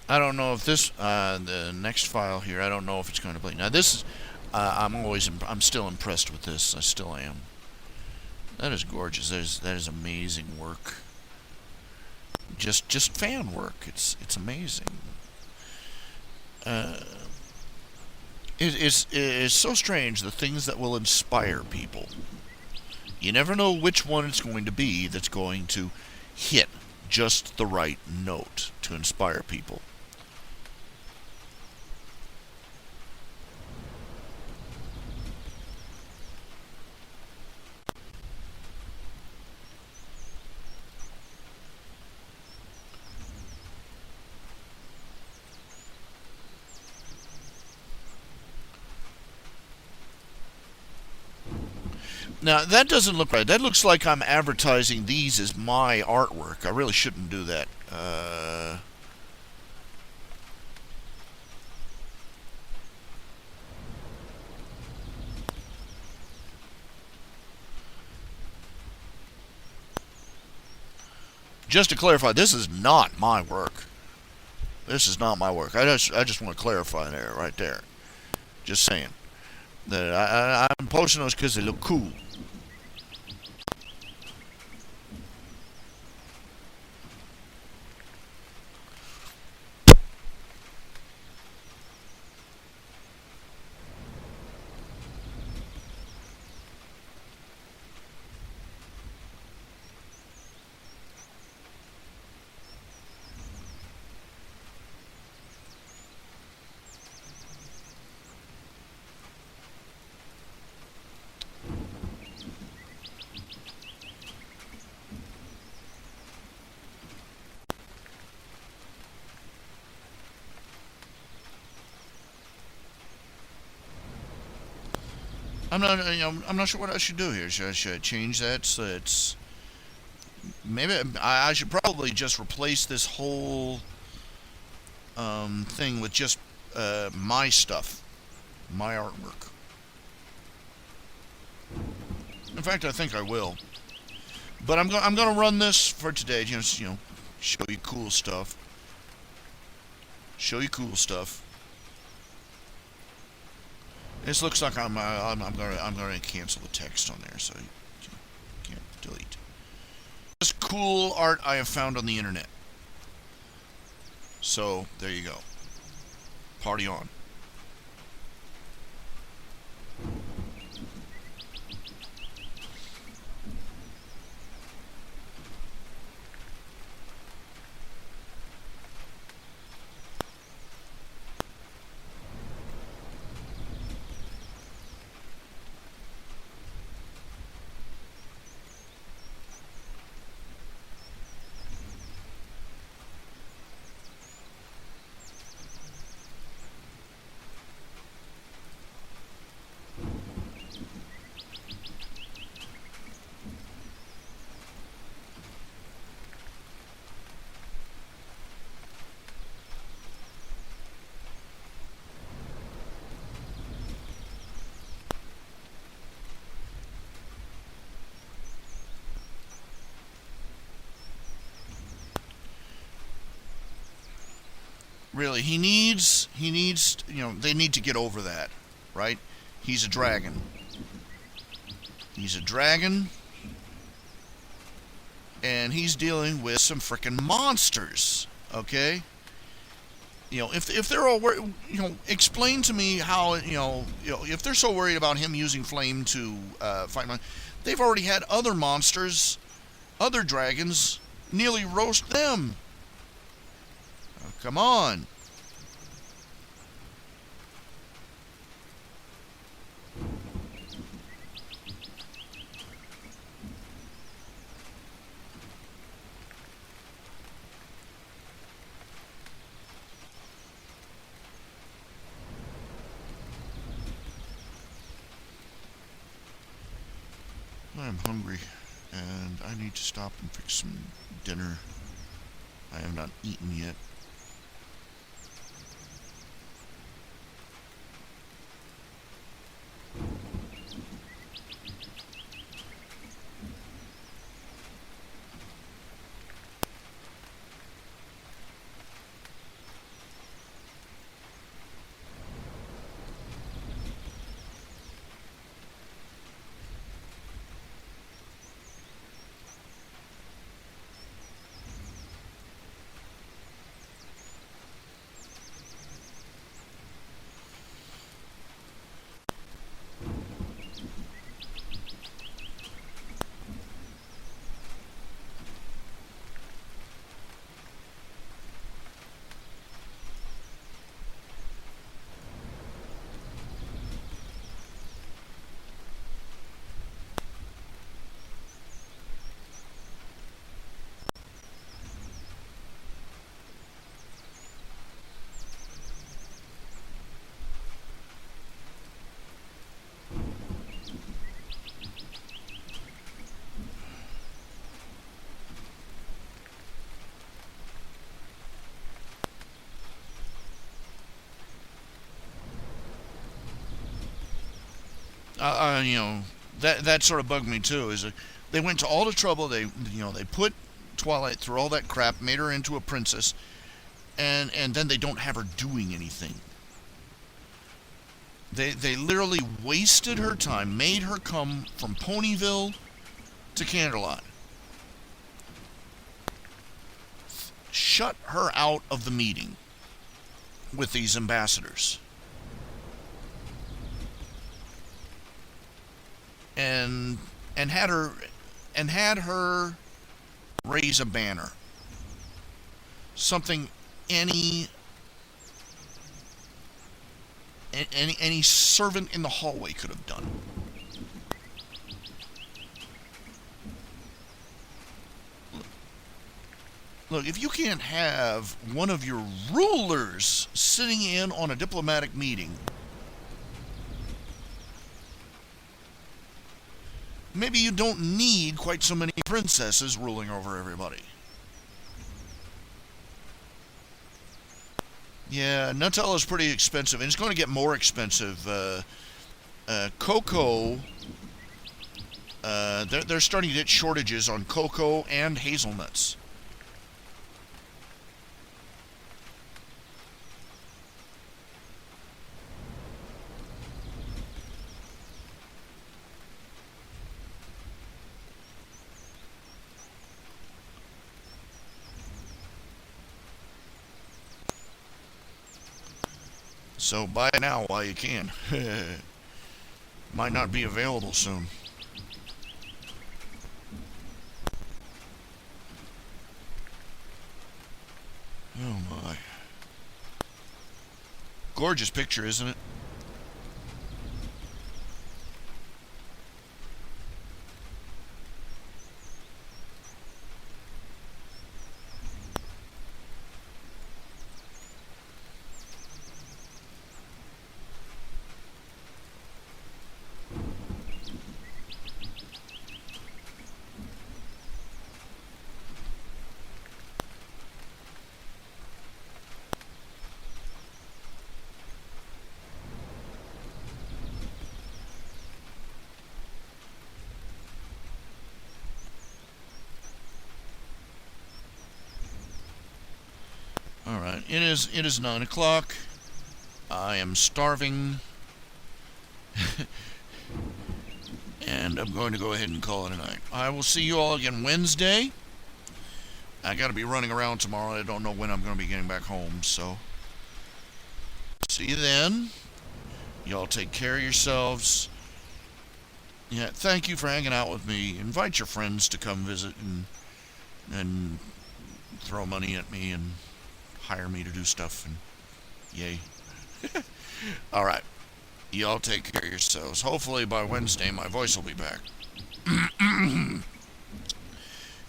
I don't know if this, the next file here, I don't know if it's going to play. Now this is, I'm still impressed with this. I still am. That is gorgeous. That is amazing work. Just fan work. It's amazing. It's so strange, the things that will inspire people. You never know which one it's going to be that's going to hit just the right note to inspire people. Now, that doesn't look right. That looks like I'm advertising these as my artwork. I really shouldn't do that. Just to clarify, this is not my work. This is not my work. I just want to clarify there, right there. Just saying. That I'm posting those because they look cool. I'm not sure what I should do here. Should I change that so it's maybe I should probably just replace this whole thing with just my stuff, my artwork. In fact, I think I will. But I'm gonna run this for today. Just show you cool stuff. Show you cool stuff. This looks like I'm gonna cancel the text on there, so you can't delete. This cool art I have found on the internet. So there you go. Party on. Really, he needs, they need to get over that, right? He's a dragon. He's a dragon, and he's dealing with some frickin' monsters, okay? If they're all worried, explain to me how, if they're so worried about him using flame to fight, they've already had other monsters, other dragons, nearly roast them. Oh, come on. I'm hungry, and I need to stop and fix some dinner. I have not eaten yet. That sort of bugged me too. Is they went to all the trouble. They put Twilight through all that crap, made her into a princess, and then they don't have her doing anything. They literally wasted her time, made her come from Ponyville to Canterlot, shut her out of the meeting with these ambassadors, and had her raise a banner, something any servant in the hallway could have done. Look, if you can't have one of your rulers sitting in on a diplomatic meeting, maybe you don't need quite so many princesses ruling over everybody. Yeah, Nutella is pretty expensive, and it's going to get more expensive. Cocoa, they're starting to get shortages on cocoa and hazelnuts. So buy it now while you can. Might not be available soon. Oh my. Gorgeous picture, isn't it? All right. It is 9 o'clock. I am starving. And I'm going to go ahead and call it a night. I will see you all again Wednesday. I got to be running around tomorrow. I don't know when I'm going to be getting back home. So, see you then. Y'all take care of yourselves. Yeah, thank you for hanging out with me. Invite your friends to come visit and throw money at me and hire me to do stuff. And yay. All right. Y'all take care of yourselves. Hopefully by Wednesday my voice will be back.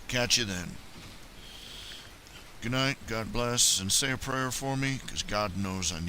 Catch you then. Good night. God bless. And say a prayer for me, because God knows I need